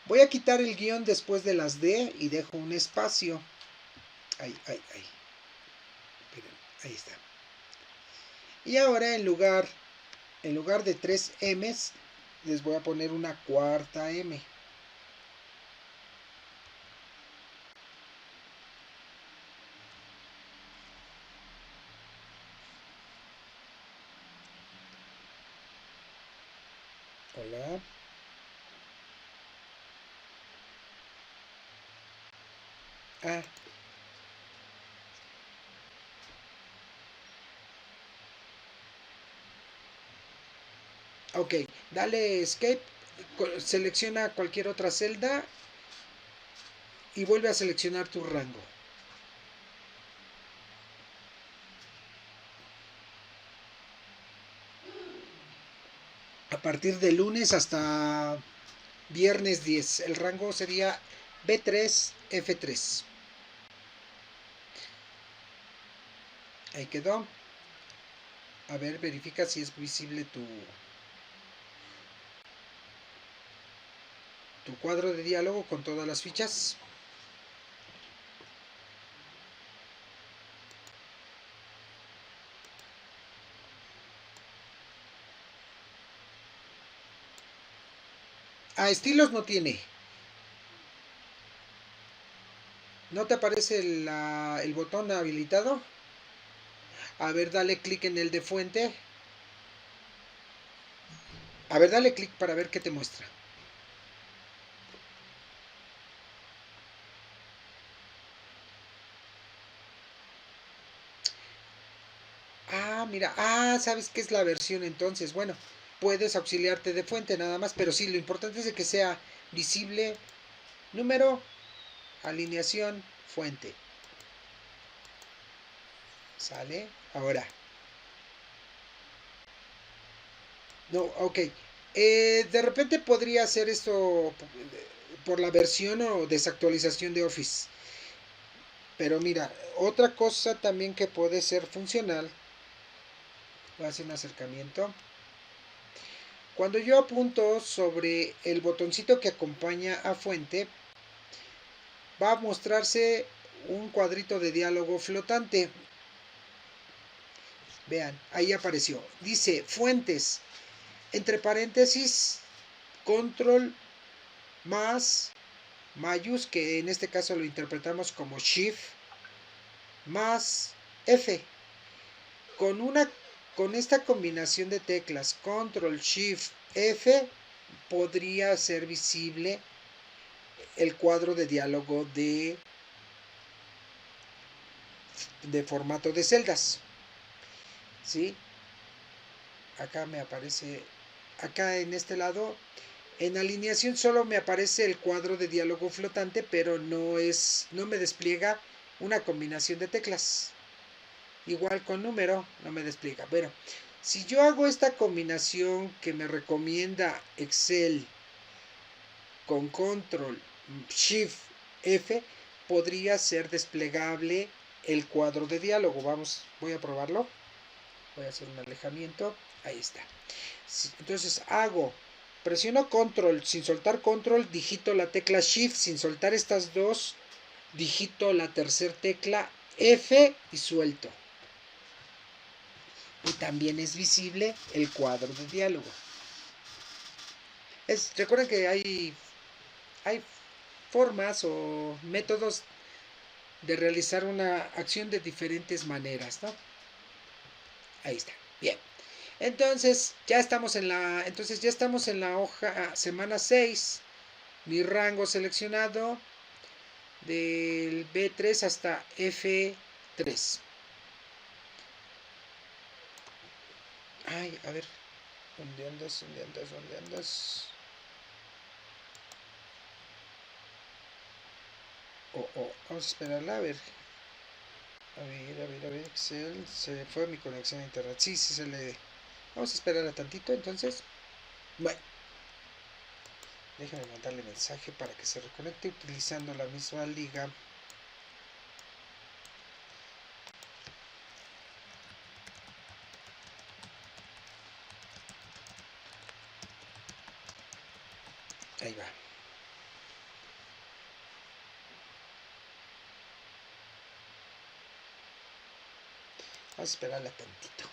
Voy a quitar el guión después de las D y dejo un espacio. Ahí. Miren, ahí está. Y ahora en lugar de 3 M's, les voy a poner una cuarta M. Hola. Ah. Ok, dale escape, selecciona cualquier otra celda y vuelve a seleccionar tu rango. A partir de lunes hasta viernes 10, el rango sería B3, F3. Ahí quedó. A ver, verifica si es visible tu cuadro de diálogo con todas las fichas. Estilos no tiene. ¿No te aparece el botón habilitado? A ver, dale clic en el de fuente. A ver, dale clic para ver qué te muestra. Mira. ¿Sabes qué es la versión entonces? Bueno, puedes auxiliarte de fuente nada más, pero sí, lo importante es de que sea visible número, alineación, fuente. ¿Sale? Ahora. No, ok. De repente podría hacer esto por la versión o desactualización de Office. Pero mira, otra cosa también que puede ser funcional. Voy a hacer un acercamiento. Cuando yo apunto sobre el botoncito que acompaña a fuente, va a mostrarse un cuadrito de diálogo flotante. Vean, ahí apareció. Dice fuentes, entre paréntesis, control más mayús, que en este caso lo interpretamos como shift, más F. Con esta combinación de teclas control shift F podría ser visible el cuadro de diálogo de formato de celdas. ¿Sí? Acá me aparece, acá en este lado, en alineación solo me aparece el cuadro de diálogo flotante, pero no me despliega una combinación de teclas. Igual con número, no me despliega. Bueno, si yo hago esta combinación que me recomienda Excel con control shift F, podría ser desplegable el cuadro de diálogo. Voy a probarlo. Voy a hacer un alejamiento. Ahí está. Entonces presiono control, sin soltar control, digito la tecla shift, sin soltar estas dos, digito la tercera tecla F y suelto. Y también es visible el cuadro de diálogo. Recuerden que hay formas o métodos de realizar una acción de diferentes maneras, ¿no? Ahí está. Bien. Entonces ya estamos en la hoja semana 6. Mi rango seleccionado del B3 hasta F3. Ay, a ver. ¿Dónde andas? ¿Dónde andas? Vamos a esperarla, a ver. A ver, Excel. Se fue mi conexión a internet. Sí, se le. Vamos a esperar tantito, entonces. Bueno, déjame mandarle mensaje para que se reconecte utilizando la misma liga. Ahí va. Vamos a esperarla tantito.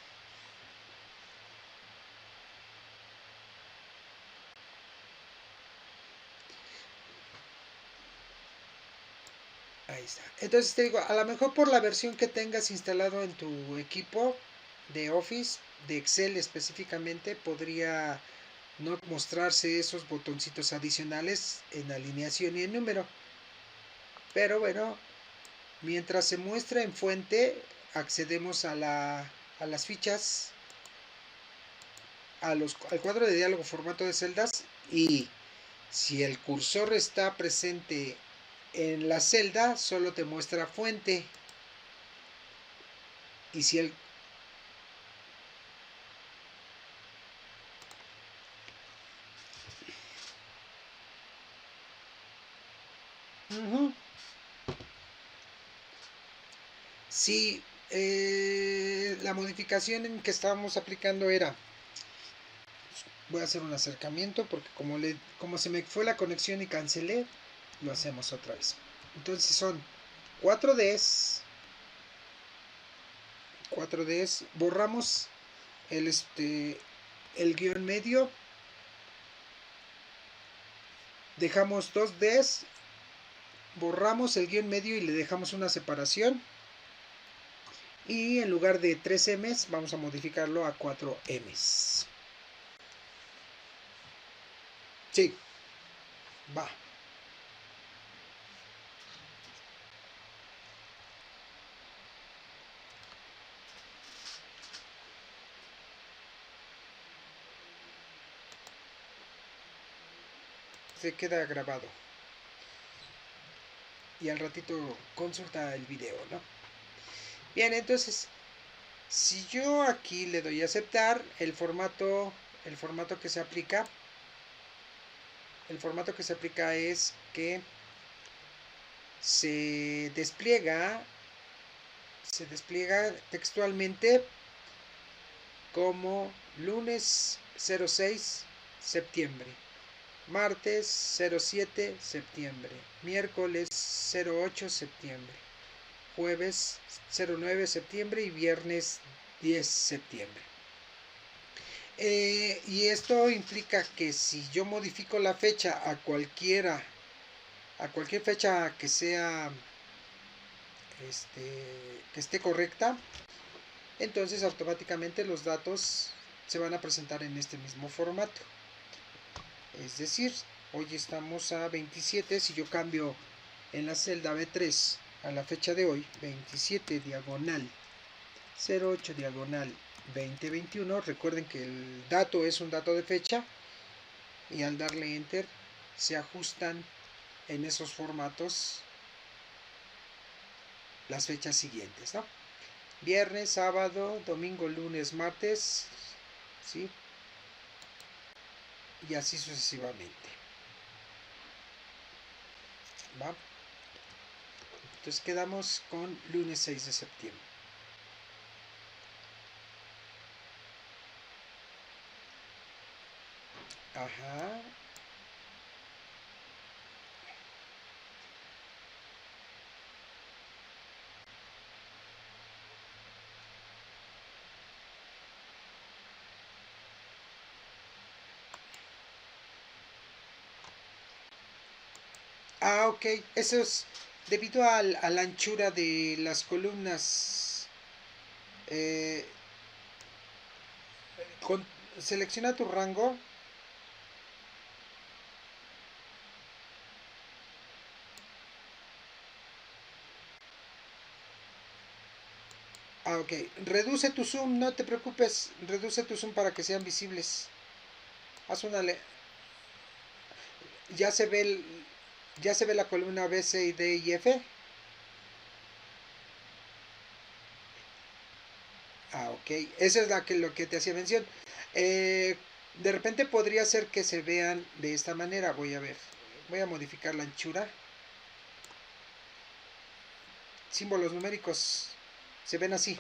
Ahí está. Entonces te digo, a lo mejor por la versión que tengas instalado en tu equipo de Office, de Excel específicamente, podría no mostrarse esos botoncitos adicionales en alineación y en número. Pero bueno, mientras se muestra en fuente, accedemos a las fichas, al cuadro de diálogo formato de celdas, y si el cursor está presente en la celda, solo te muestra fuente. Y si el si la modificación en que estábamos aplicando era, voy a hacer un acercamiento porque como se me fue la conexión y cancelé, lo hacemos otra vez. Entonces son 4Ds, borramos el guión medio, dejamos 2Ds, borramos el guión medio y le dejamos una separación, y en lugar de 3Ms vamos a modificarlo a 4Ms. Sí, va. Se queda grabado. Y al ratito consulta el video, ¿no? Bien, entonces, si yo aquí le doy a aceptar, el formato que se aplica, es que se despliega textualmente como lunes 06 septiembre, martes 07 septiembre, miércoles 08 septiembre, jueves 09 septiembre y viernes 10 septiembre. Y esto implica que si yo modifico la fecha a cualquier fecha que sea que esté correcta, entonces automáticamente los datos se van a presentar en este mismo formato. Es decir, hoy estamos a 27, si yo cambio en la celda B3 a la fecha de hoy, 27 diagonal 08 diagonal 2021, recuerden que el dato es un dato de fecha, y al darle enter se ajustan en esos formatos las fechas siguientes, ¿no? Viernes, sábado, domingo, lunes, martes, ¿sí? Y así sucesivamente. ¿Va? Entonces quedamos con lunes 6 de septiembre. Ajá. Ah, ok. Eso es debido a la anchura de las columnas. Eh, Selecciona tu rango. Ah, ok. Reduce tu zoom, no te preocupes. Reduce tu zoom para que sean visibles. Haz una... Ya se ve la columna B, C, D y F. Ah, ok. Esa es lo que te hacía mención. De repente podría ser que se vean de esta manera. Voy a ver. Voy a modificar la anchura. Símbolos numéricos se ven así.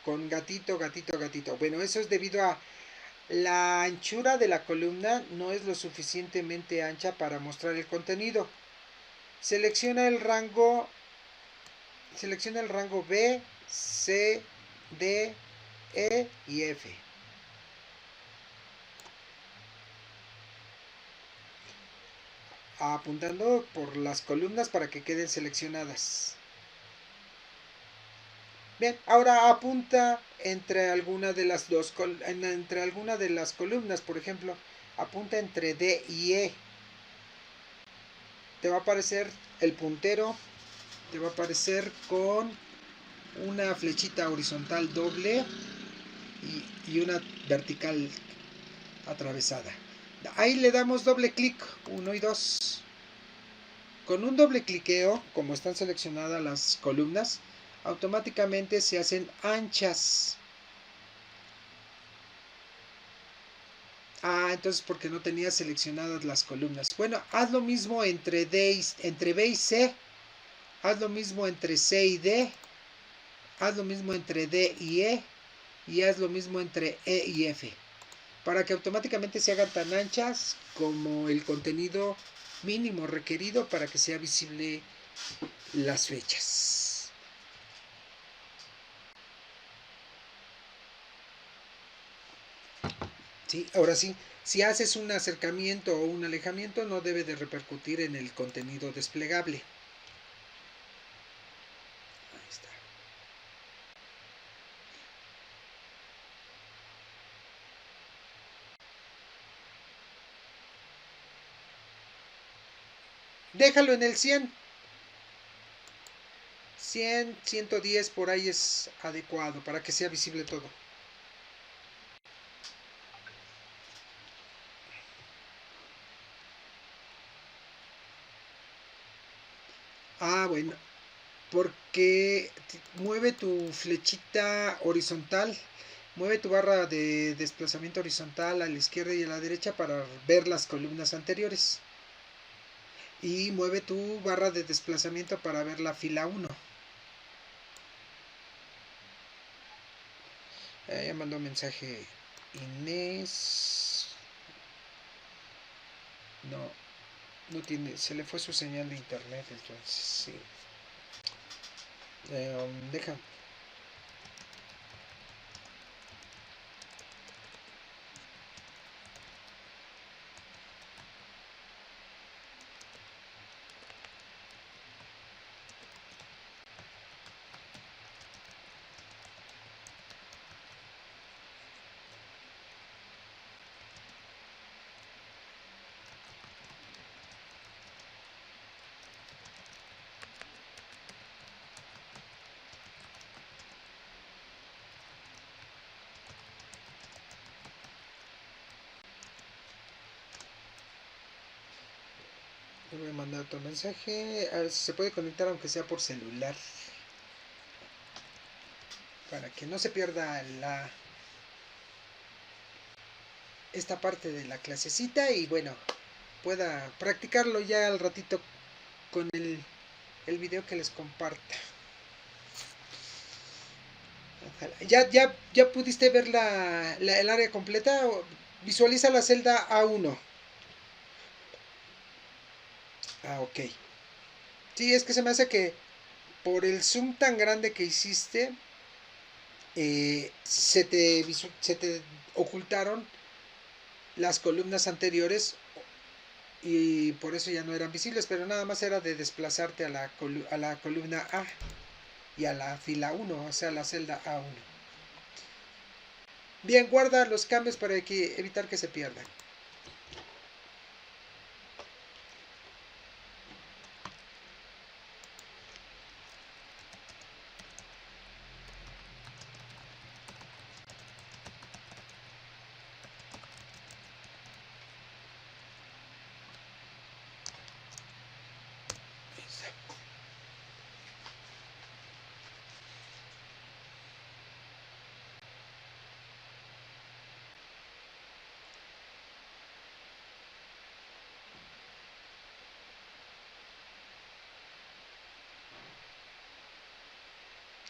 Con gatito, gatito, gatito. Bueno, eso es debido La anchura de la columna no es lo suficientemente ancha para mostrar el contenido. Selecciona el rango B, C, D, E y F. Apuntando por las columnas para que queden seleccionadas. Bien, ahora apunta entre alguna de las entre alguna de las columnas, por ejemplo, apunta entre D y E. Te va a aparecer el puntero, te va a aparecer con una flechita horizontal doble y una vertical atravesada. Ahí le damos doble clic, 1 y 2. Con un doble cliqueo, como están seleccionadas las columnas, automáticamente se hacen anchas. Entonces porque no tenía seleccionadas las columnas. Bueno, haz lo mismo entre B y C. Haz lo mismo entre C y D. Haz lo mismo entre D y E. Y haz lo mismo entre E y F. Para que automáticamente se hagan tan anchas como el contenido mínimo requerido para que sea visible las fechas. ¿Sí? Ahora sí, si haces un acercamiento o un alejamiento no debe de repercutir en el contenido desplegable. Ahí está. Déjalo en el 100. 100, 110 por ahí es adecuado para que sea visible todo. Bueno, porque mueve tu flechita horizontal, mueve tu barra de desplazamiento horizontal a la izquierda y a la derecha para ver las columnas anteriores. Y mueve tu barra de desplazamiento para ver la fila 1. Ya mandó un mensaje Inés. No, no tiene, se le fue su señal de internet, entonces sí. Deja. Le voy a mandar otro mensaje. A ver si se puede conectar aunque sea por celular. Para que no se pierda esta parte de la clasecita y bueno, pueda practicarlo ya al ratito con el video que les comparta. Ojalá. ¿Ya pudiste ver el área completa? Visualiza la celda A1. Ok. Sí, es que se me hace que por el zoom tan grande que hiciste, se te ocultaron las columnas anteriores y por eso ya no eran visibles, pero nada más era de desplazarte a la columna A y a la fila 1, o sea, la celda A1. Bien, guarda los cambios para evitar que se pierdan.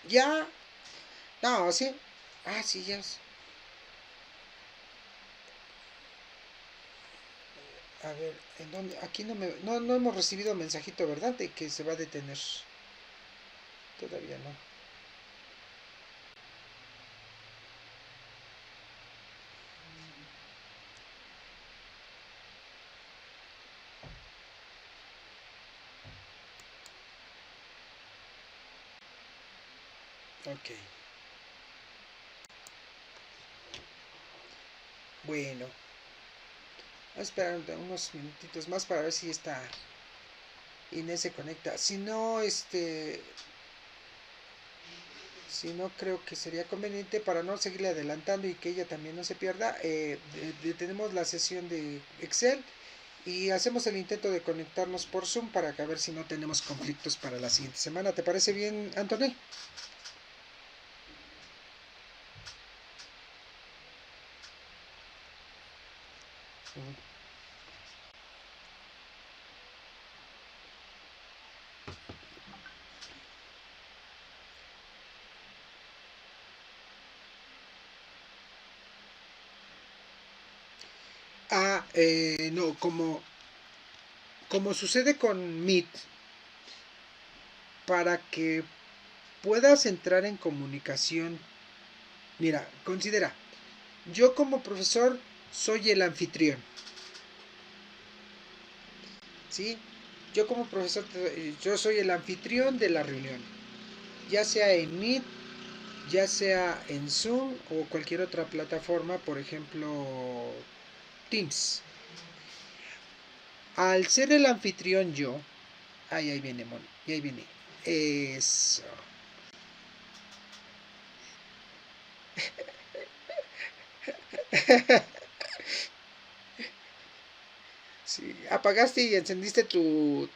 Ya, no, sí. Sí, ya. A ver, ¿en dónde? Aquí no hemos recibido mensajito, ¿verdad? De que se va a detener. Todavía no. Ok. Bueno, voy a esperar unos minutitos más para ver si esta Inés se conecta. Si no, creo que sería conveniente para no seguirle adelantando y que ella también no se pierda. Detenemos la sesión de Excel y hacemos el intento de conectarnos por Zoom para que a ver si no tenemos conflictos para la siguiente semana. ¿Te parece bien, Antonio? Ujú. No, como sucede con Meet, para que puedas entrar en comunicación, mira, considera, yo como profesor soy el anfitrión, ¿sí? Yo como profesor, yo soy el anfitrión de la reunión, ya sea en Meet, ya sea en Zoom o cualquier otra plataforma, por ejemplo, Teams. Al ser el anfitrión yo, ahí viene, Moni, y ahí viene. Eso. Sí, apagaste y encendiste tu...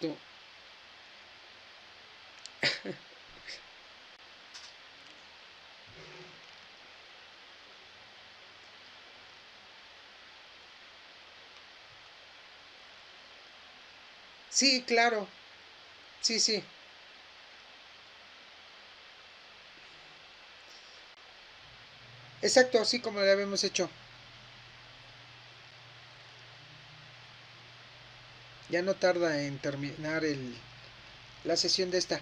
Sí, claro. Sí, sí. Exacto, así como lo habíamos hecho. Ya no tarda en terminar la sesión de esta.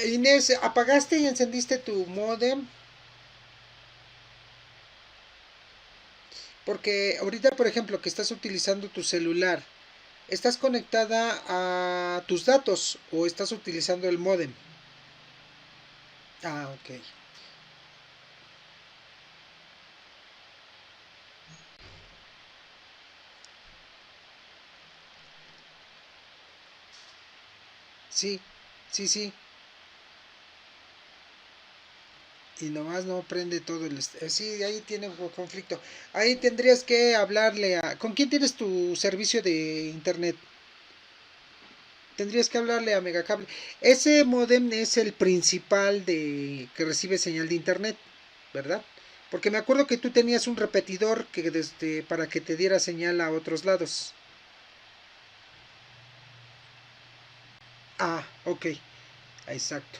Inés, apagaste y encendiste tu modem. Porque ahorita, por ejemplo, que estás utilizando tu celular, ¿estás conectada a tus datos o estás utilizando el modem? Ah, ok. Sí, sí, sí. Y nomás no prende todo sí, ahí tiene un conflicto. Ahí tendrías que hablarle a... ¿Con quién tienes tu servicio de internet? Tendrías que hablarle a Megacable. Ese modem es el principal de que recibe señal de internet, ¿verdad? Porque me acuerdo que tú tenías un repetidor que desde para que te diera señal a otros lados. Ah, ok, exacto.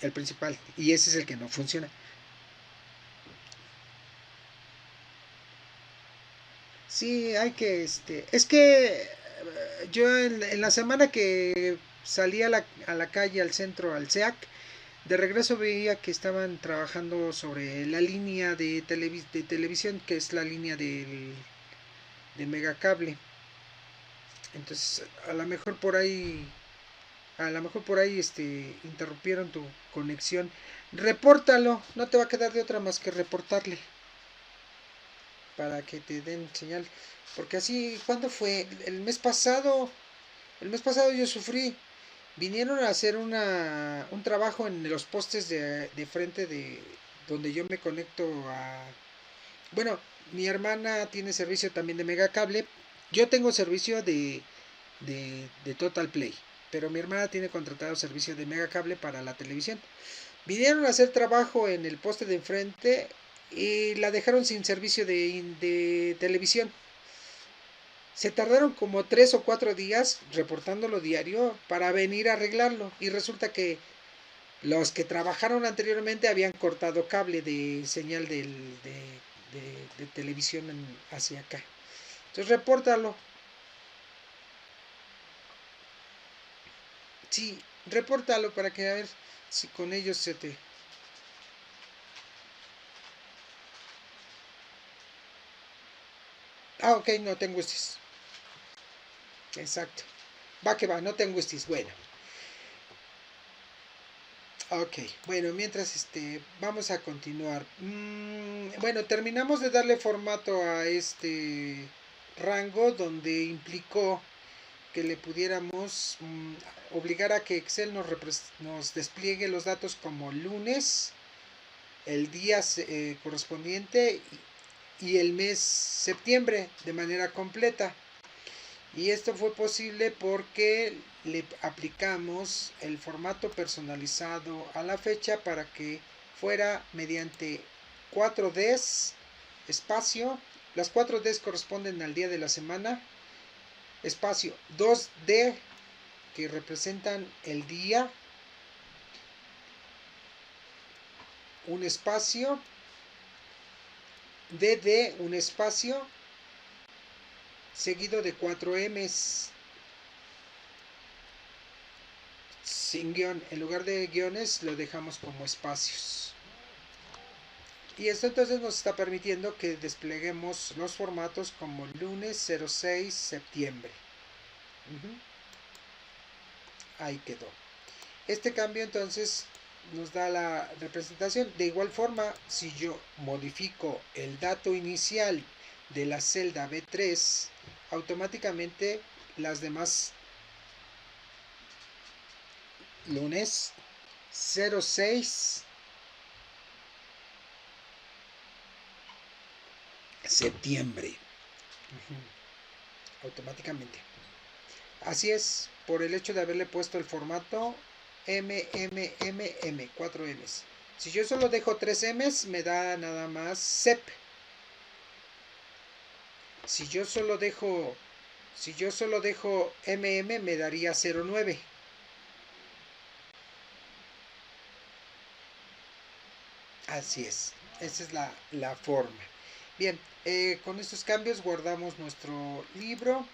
El principal. Y ese es el que no funciona. Sí, hay que, es que yo en la semana que salí a la calle, al centro, al SEAC, de regreso veía que estaban trabajando sobre la línea de televisión, que es la línea de Megacable. Entonces, a lo mejor por ahí, interrumpieron tu conexión. Repórtalo, no te va a quedar de otra más que reportarle para que te den señal. Porque así, ¿cuándo fue? El mes pasado yo sufrí. Vinieron a hacer un trabajo en los postes de frente de donde yo me conecto a... Bueno, mi hermana tiene servicio también de Megacable. Yo tengo servicio de Total Play. Pero mi hermana tiene contratado servicio de Megacable para la televisión. Vinieron a hacer trabajo en el poste de enfrente y la dejaron sin servicio de televisión. Se tardaron como 3 o 4 días reportándolo diario para venir a arreglarlo. Y resulta que los que trabajaron anteriormente habían cortado cable de señal de televisión hacia acá. Entonces repórtalo. Sí, repórtalo para que a ver si con ellos se te... Ah, ok, no tengo estos. Exacto. Va que va, no tengo estos. Bueno. Ok, bueno, mientras vamos a continuar. Bueno, terminamos de darle formato a este rango donde implicó que le pudiéramos obligar a que Excel nos despliegue los datos como lunes, el día correspondiente y el mes septiembre de manera completa. Y esto fue posible porque le aplicamos el formato personalizado a la fecha para que fuera mediante 4Ds espacio. Las 4Ds corresponden al día de la semana. Espacio 2D que representan el día. Un espacio. DD, un espacio. Seguido de 4Ms. Sin guión, en lugar de guiones lo dejamos como espacios. Y esto entonces nos está permitiendo que despleguemos los formatos como lunes 06 septiembre. Ahí quedó. Este cambio entonces nos da la representación. De igual forma, si yo modifico el dato inicial de la celda B3, automáticamente las demás lunes 06 septiembre. Automáticamente. Así es, por el hecho de haberle puesto el formato MMMM, 4 M's. Si yo solo dejo 3 M's, me da nada más SEP. Si yo solo dejo MM, me daría 09. Así es, esa es la forma. Bien, con estos cambios guardamos nuestro libro.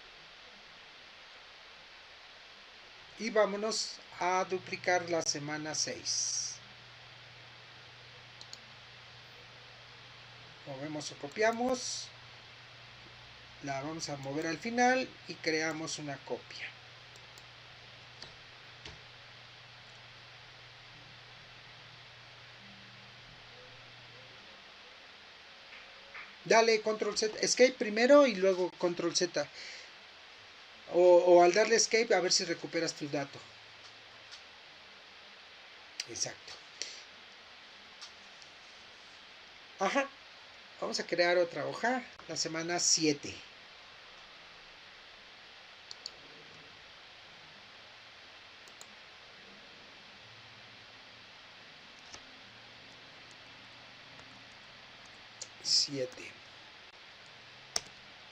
Y vámonos a duplicar la semana 6. Movemos o copiamos. La vamos a mover al final y creamos una copia. Dale control Z, escape primero y luego control Z. O al darle escape a ver si recuperas tu dato. Exacto. Ajá. Vamos a crear otra hoja. La semana 7.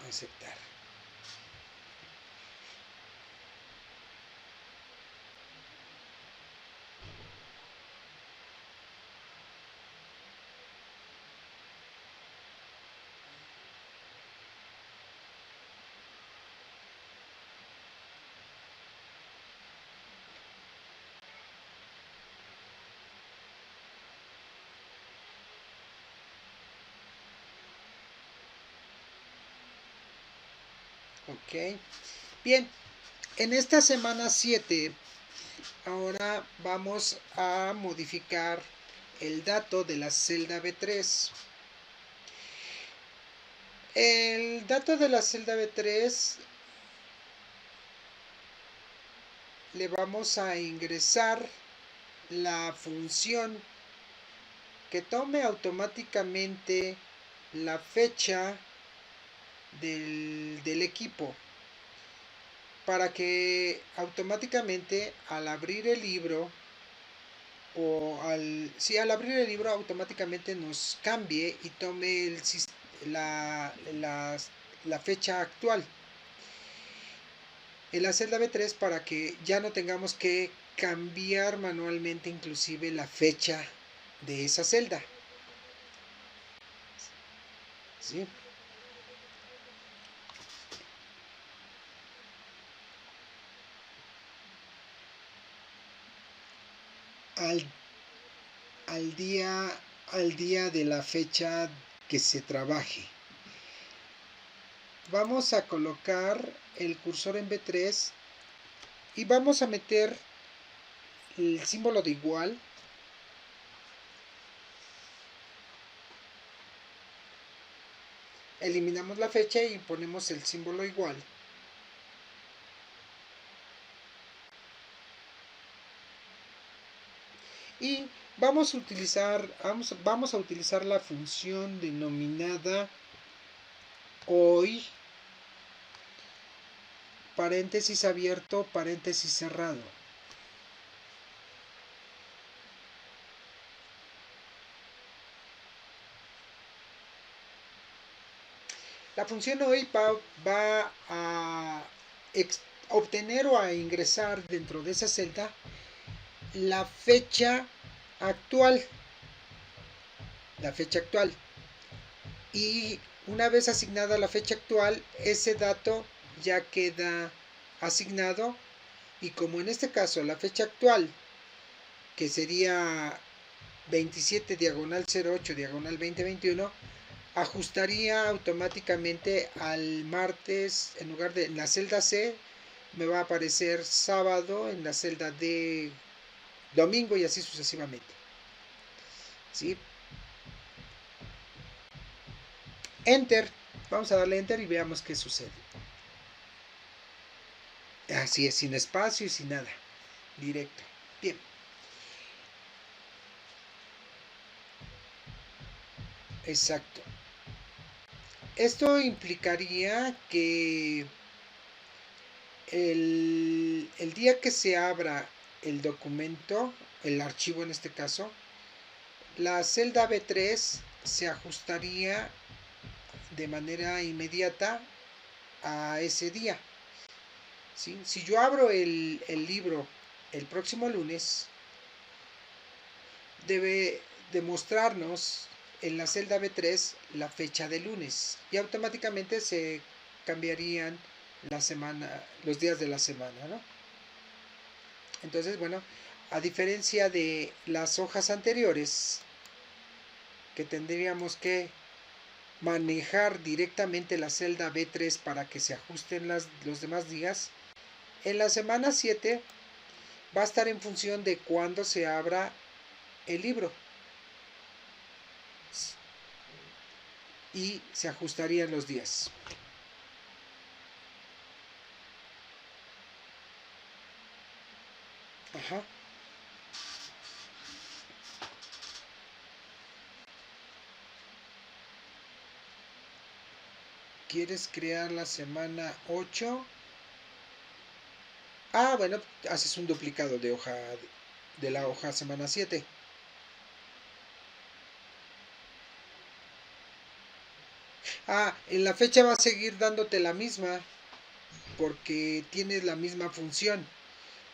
Aceptar. Ok. Bien. En esta semana 7, ahora vamos a modificar el dato de la celda B3. El dato de la celda B3 le vamos a ingresar la función que tome automáticamente la fecha del equipo, para que automáticamente al abrir el libro al abrir el libro automáticamente nos cambie y tome la fecha actual en la celda B3, para que ya no tengamos que cambiar manualmente inclusive la fecha de esa celda. ¿Sí? al, al día de la fecha que se trabaje. Vamos a colocar el cursor en B3 y vamos a meter el símbolo de igual. Eliminamos la fecha y ponemos el símbolo igual. Y vamos a utilizar la función denominada hoy, paréntesis abierto, paréntesis cerrado. La función hoy va a obtener o a ingresar dentro de esa celda la fecha actual. Y una vez asignada la fecha actual, ese dato ya queda asignado, y como en este caso la fecha actual, que sería 27/08/2021, ajustaría automáticamente al martes. En lugar de en la celda C me va a aparecer sábado, en la celda D domingo, y así sucesivamente. ¿Sí? Enter. Vamos a darle enter y veamos qué sucede. Así es, sin espacio y sin nada, directo. Bien. Exacto. Esto implicaría que el día que se abra el documento, el archivo en este caso, la celda B3 se ajustaría de manera inmediata a ese día. ¿Sí? Si yo abro el libro el próximo lunes, debe demostrarnos en la celda B3 la fecha de lunes, y automáticamente se cambiarían los días de la semana, ¿no? Entonces, bueno, a diferencia de las hojas anteriores, que tendríamos que manejar directamente la celda B3 para que se ajusten los demás días, en la semana 7 va a estar en función de cuándo se abra el libro, y se ajustarían los días. Ajá. ¿Quieres crear la semana 8? Ah, bueno, haces un duplicado de la hoja semana 7. Ah, en la fecha va a seguir dándote la misma, porque tienes la misma función.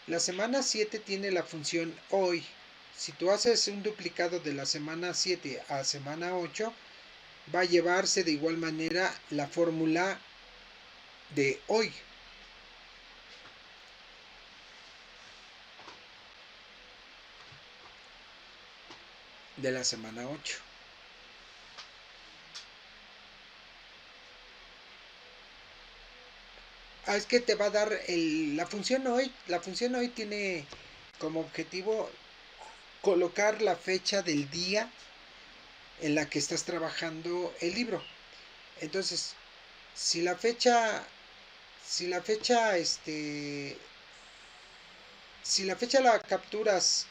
La semana 7 tiene la función hoy. Si tú haces un duplicado de la semana 7 a semana 8, va a llevarse de igual manera la fórmula de hoy. De la semana 8. Ah, es que te va a dar la función hoy. La función hoy tiene como objetivo colocar la fecha del día en la que estás trabajando el libro. Entonces, si la fecha la capturas,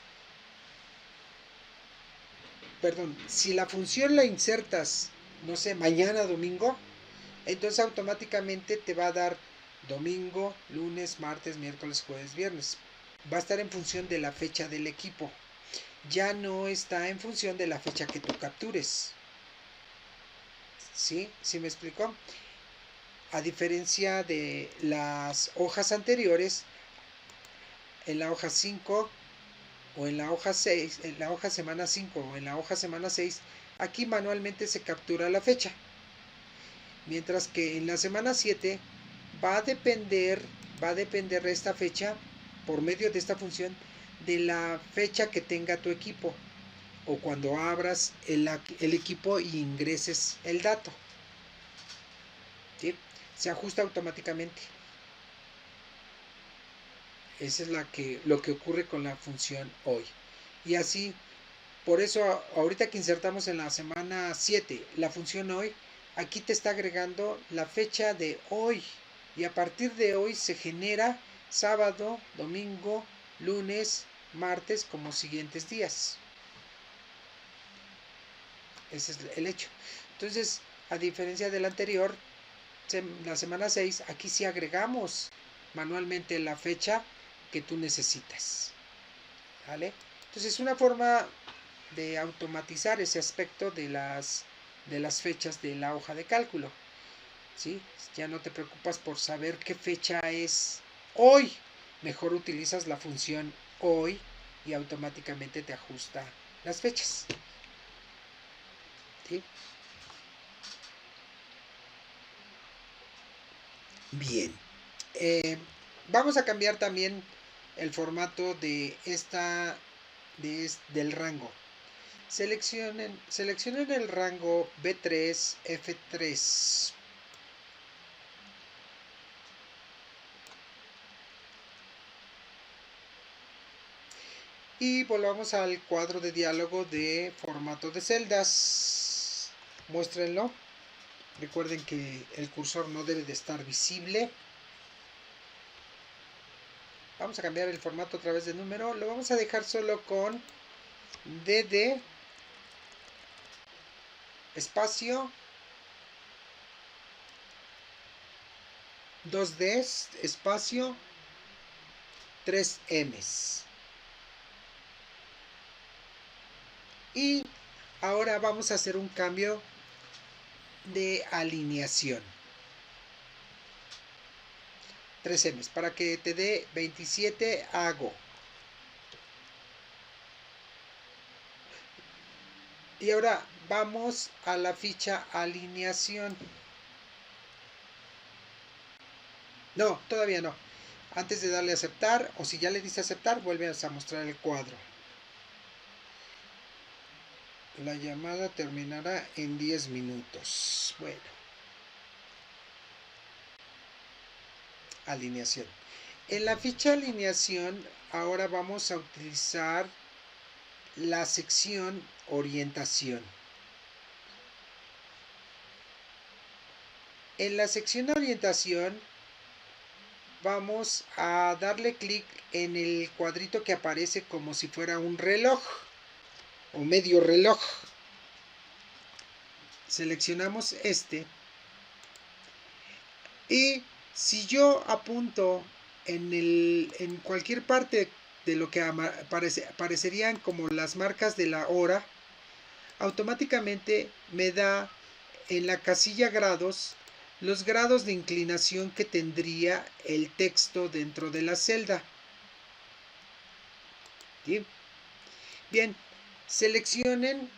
perdón, si la función la insertas, no sé, mañana domingo, entonces automáticamente te va a dar domingo, lunes, martes, miércoles, jueves, viernes. Va a estar en función de la fecha del equipo. Ya no está en función de la fecha que tú captures. ¿Sí? ¿Sí me explicó? A diferencia de las hojas anteriores, en la hoja 5 o en la hoja 6, en la hoja semana 5 o en la hoja semana 6, aquí manualmente se captura la fecha. Mientras que en la semana 7 va a depender esta fecha, por medio de esta función, de la fecha que tenga tu equipo o cuando abras el equipo y ingreses el dato. ¿Sí? Se ajusta automáticamente. Esa es lo que ocurre con la función hoy. Y así, por eso ahorita que insertamos en la semana 7 la función hoy, aquí te está agregando la fecha de hoy. Y a partir de hoy se genera sábado, domingo, lunes, martes como siguientes días. Ese es el hecho. Entonces, a diferencia del anterior, la semana 6, aquí sí agregamos manualmente la fecha que tú necesitas. ¿Vale? Entonces, es una forma de automatizar ese aspecto de las fechas de la hoja de cálculo. ¿Sí? Ya no te preocupas por saber qué fecha es hoy. Mejor utilizas la función hoy y automáticamente te ajusta las fechas. ¿Sí? Bien. Vamos a cambiar también el formato de del rango. Seleccionen el rango B3, F3. Y volvamos al cuadro de diálogo de formato de celdas. Muéstrenlo. Recuerden que el cursor no debe de estar visible. Vamos a cambiar el formato a través de número. Lo vamos a dejar solo con DD espacio 2Ds espacio 3Ms. Y ahora vamos a hacer un cambio de alineación. 3Ms. Para que te dé 27 hago. Y ahora vamos a la ficha alineación. No, todavía no. Antes de darle a aceptar, o si ya le diste a aceptar, vuelves a mostrar el cuadro. La llamada terminará en 10 minutos. Bueno. Alineación. En la ficha alineación, ahora vamos a utilizar la sección orientación. En la sección de orientación vamos a darle clic en el cuadrito que aparece como si fuera un reloj o medio reloj. Seleccionamos este y si yo apunto en cualquier parte de lo que aparecerían como las marcas de la hora, automáticamente me da en la casilla grados los grados de inclinación que tendría el texto dentro de la celda. Bien, bien, seleccionen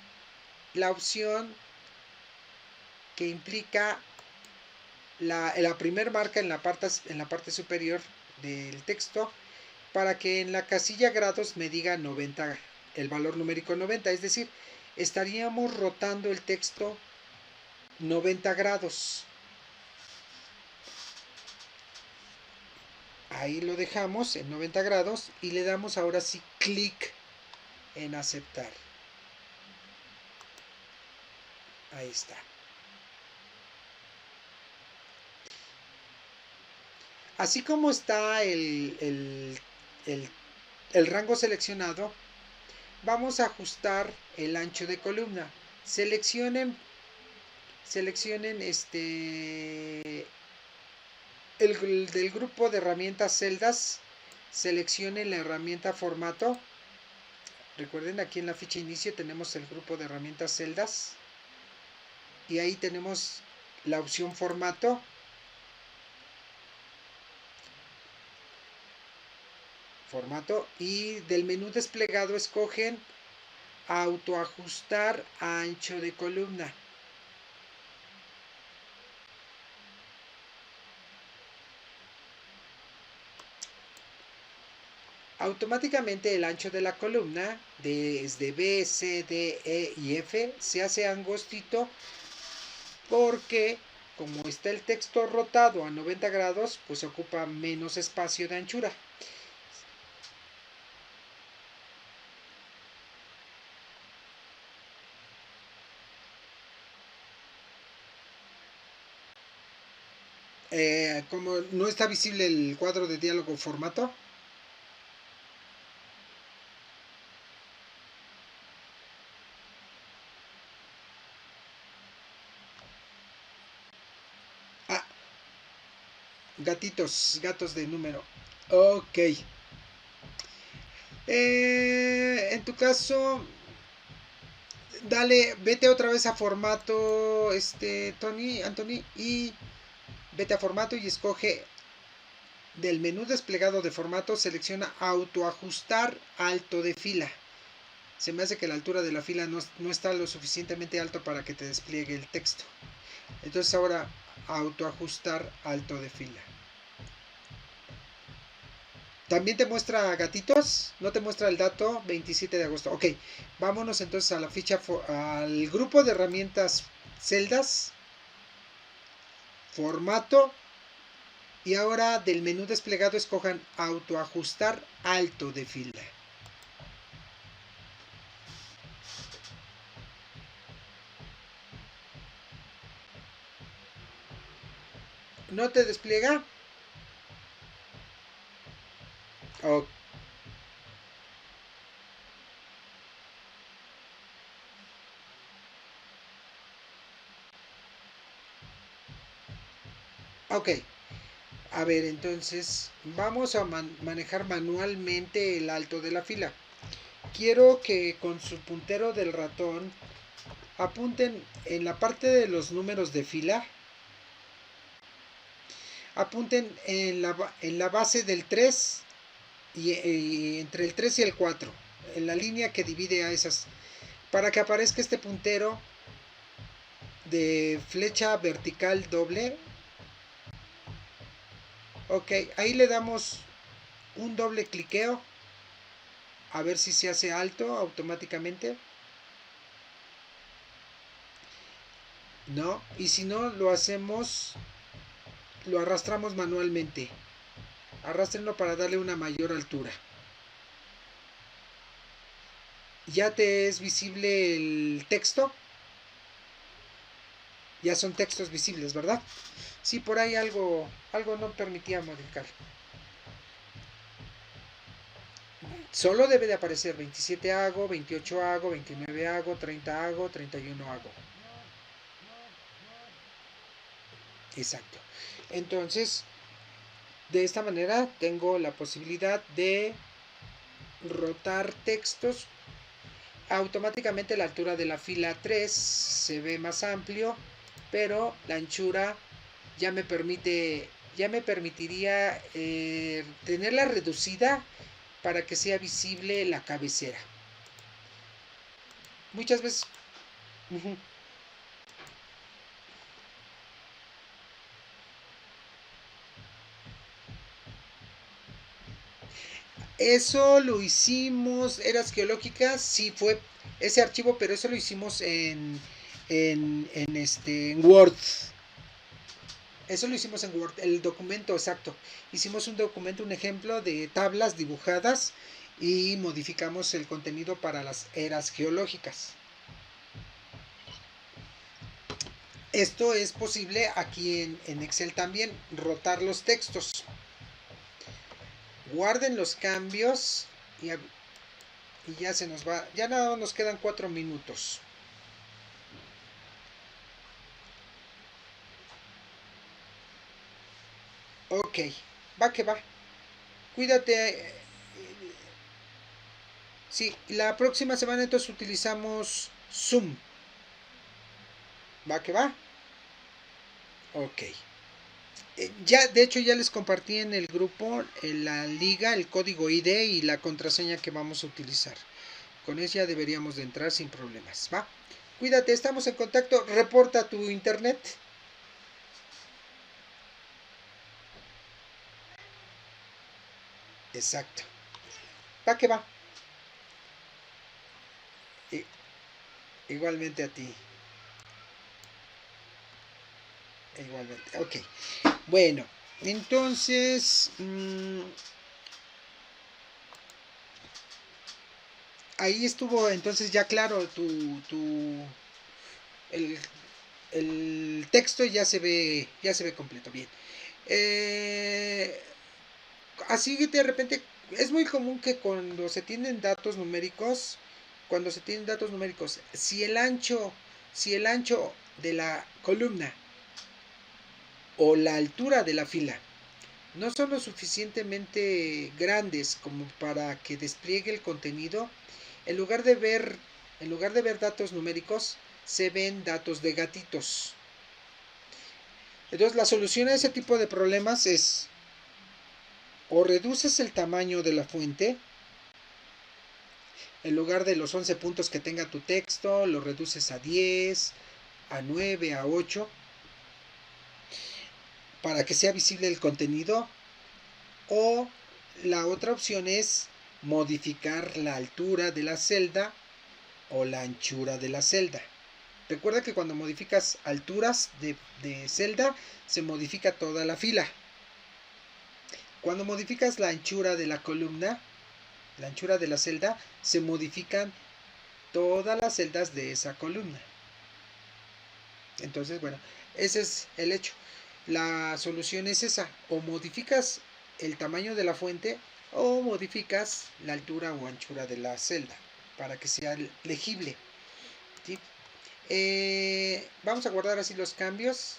la opción que implica la primera marca en la parte superior del texto para que en la casilla grados me diga 90, el valor numérico 90, es decir, estaríamos rotando el texto 90 grados. Ahí lo dejamos en 90 grados y le damos ahora sí clic en aceptar. Ahí está. Así como está el rango seleccionado, vamos a ajustar el ancho de columna. Seleccionen del grupo de herramientas celdas, seleccionen la herramienta formato. Recuerden, aquí en la ficha inicio tenemos el grupo de herramientas celdas y ahí tenemos la opción formato. Y del menú desplegado escogen autoajustar a ancho de columna. Automáticamente el ancho de la columna desde B, C, D, E y F se hace angostito porque como está el texto rotado a 90 grados, pues ocupa menos espacio de anchura. Como no está visible el cuadro de diálogo formato. Ah, gatos de número. Ok. En tu caso, dale, vete otra vez a formato, Anthony, y vete a formato y escoge del menú desplegado de formato, selecciona autoajustar alto de fila. Se me hace que la altura de la fila no está lo suficientemente alto para que te despliegue el texto. Entonces ahora autoajustar alto de fila. También te muestra gatitos, no te muestra el dato 27 de agosto. Ok, vámonos entonces a la ficha, al grupo de herramientas celdas, formato, y ahora del menú desplegado escojan autoajustar alto de fila. ¿No te despliega? Oh, ok, a ver, entonces vamos a manejar manualmente el alto de la fila. Quiero que con su puntero del ratón apunten en la parte de los números de fila. Apunten en la base del 3 y entre el 3 y el 4. En la línea que divide a esas. Para que aparezca este puntero de flecha vertical doble. Ok, ahí le damos un doble cliqueo. A ver si se hace alto automáticamente. No, y si no lo hacemos, lo arrastramos manualmente. Arrastrenlo para darle una mayor altura. Ya te es visible el texto. Ya son textos visibles, ¿verdad? Sí, por ahí algo no permitía modificar. Solo debe de aparecer 27 hago, 28 hago, 29 hago, 30 hago, 31 hago. Exacto. Entonces, de esta manera tengo la posibilidad de rotar textos. Automáticamente la altura de la fila 3 se ve más amplio, pero la anchura ya me permitiría tenerla reducida para que sea visible la cabecera. Muchas veces. Uh-huh. Eso lo hicimos, eras geológica, sí fue ese archivo, pero eso lo hicimos en Word. Eso lo hicimos en Word, el documento exacto. Hicimos un documento, un ejemplo de tablas dibujadas y modificamos el contenido para las eras geológicas. Esto es posible aquí en Excel también, rotar los textos. Guarden los cambios y ya se nos va, ya nada más nos quedan 4 minutos. Ok, va que va. Cuídate. Sí, la próxima semana entonces utilizamos Zoom. Va que va. Ok. Ya, de hecho, ya les compartí en el grupo, en la liga, el código ID y la contraseña que vamos a utilizar. Con eso ya deberíamos de entrar sin problemas. Va. Cuídate, estamos en contacto. Reporta tu internet. Exacto. Va que va. Igualmente a ti. Igualmente. Ok. Bueno, entonces... ahí estuvo entonces ya claro el, el texto ya se ve completo. Bien. Eh, así de repente es muy común que cuando se tienen datos numéricos, si el ancho de la columna o la altura de la fila no son lo suficientemente grandes como para que despliegue el contenido, en lugar de ver, en lugar de ver datos numéricos, se ven datos de gatitos. Entonces la solución a ese tipo de problemas es o reduces el tamaño de la fuente, en lugar de los 11 puntos que tenga tu texto, lo reduces a 10, a 9, a 8, para que sea visible el contenido. O la otra opción es modificar la altura de la celda o la anchura de la celda. Recuerda que cuando modificas alturas de celda, se modifica toda la fila. Cuando modificas la anchura de la columna, la anchura de la celda, se modifican todas las celdas de esa columna. Entonces, bueno, ese es el hecho. La solución es esa: o modificas el tamaño de la fuente o modificas la altura o anchura de la celda para que sea legible. ¿Sí? Vamos a guardar así los cambios.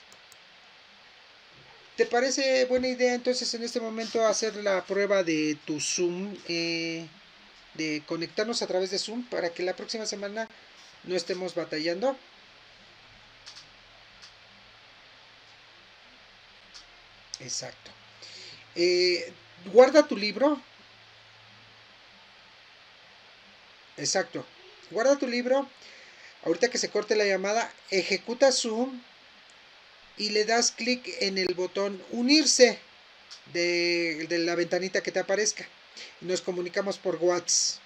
¿Te parece buena idea entonces en este momento hacer la prueba de tu Zoom? De conectarnos a través de Zoom para que la próxima semana no estemos batallando. Exacto. Guarda tu libro. Exacto. Guarda tu libro. Ahorita que se corte la llamada, ejecuta Zoom y le das clic en el botón unirse de la ventanita que te aparezca. Nos comunicamos por WhatsApp.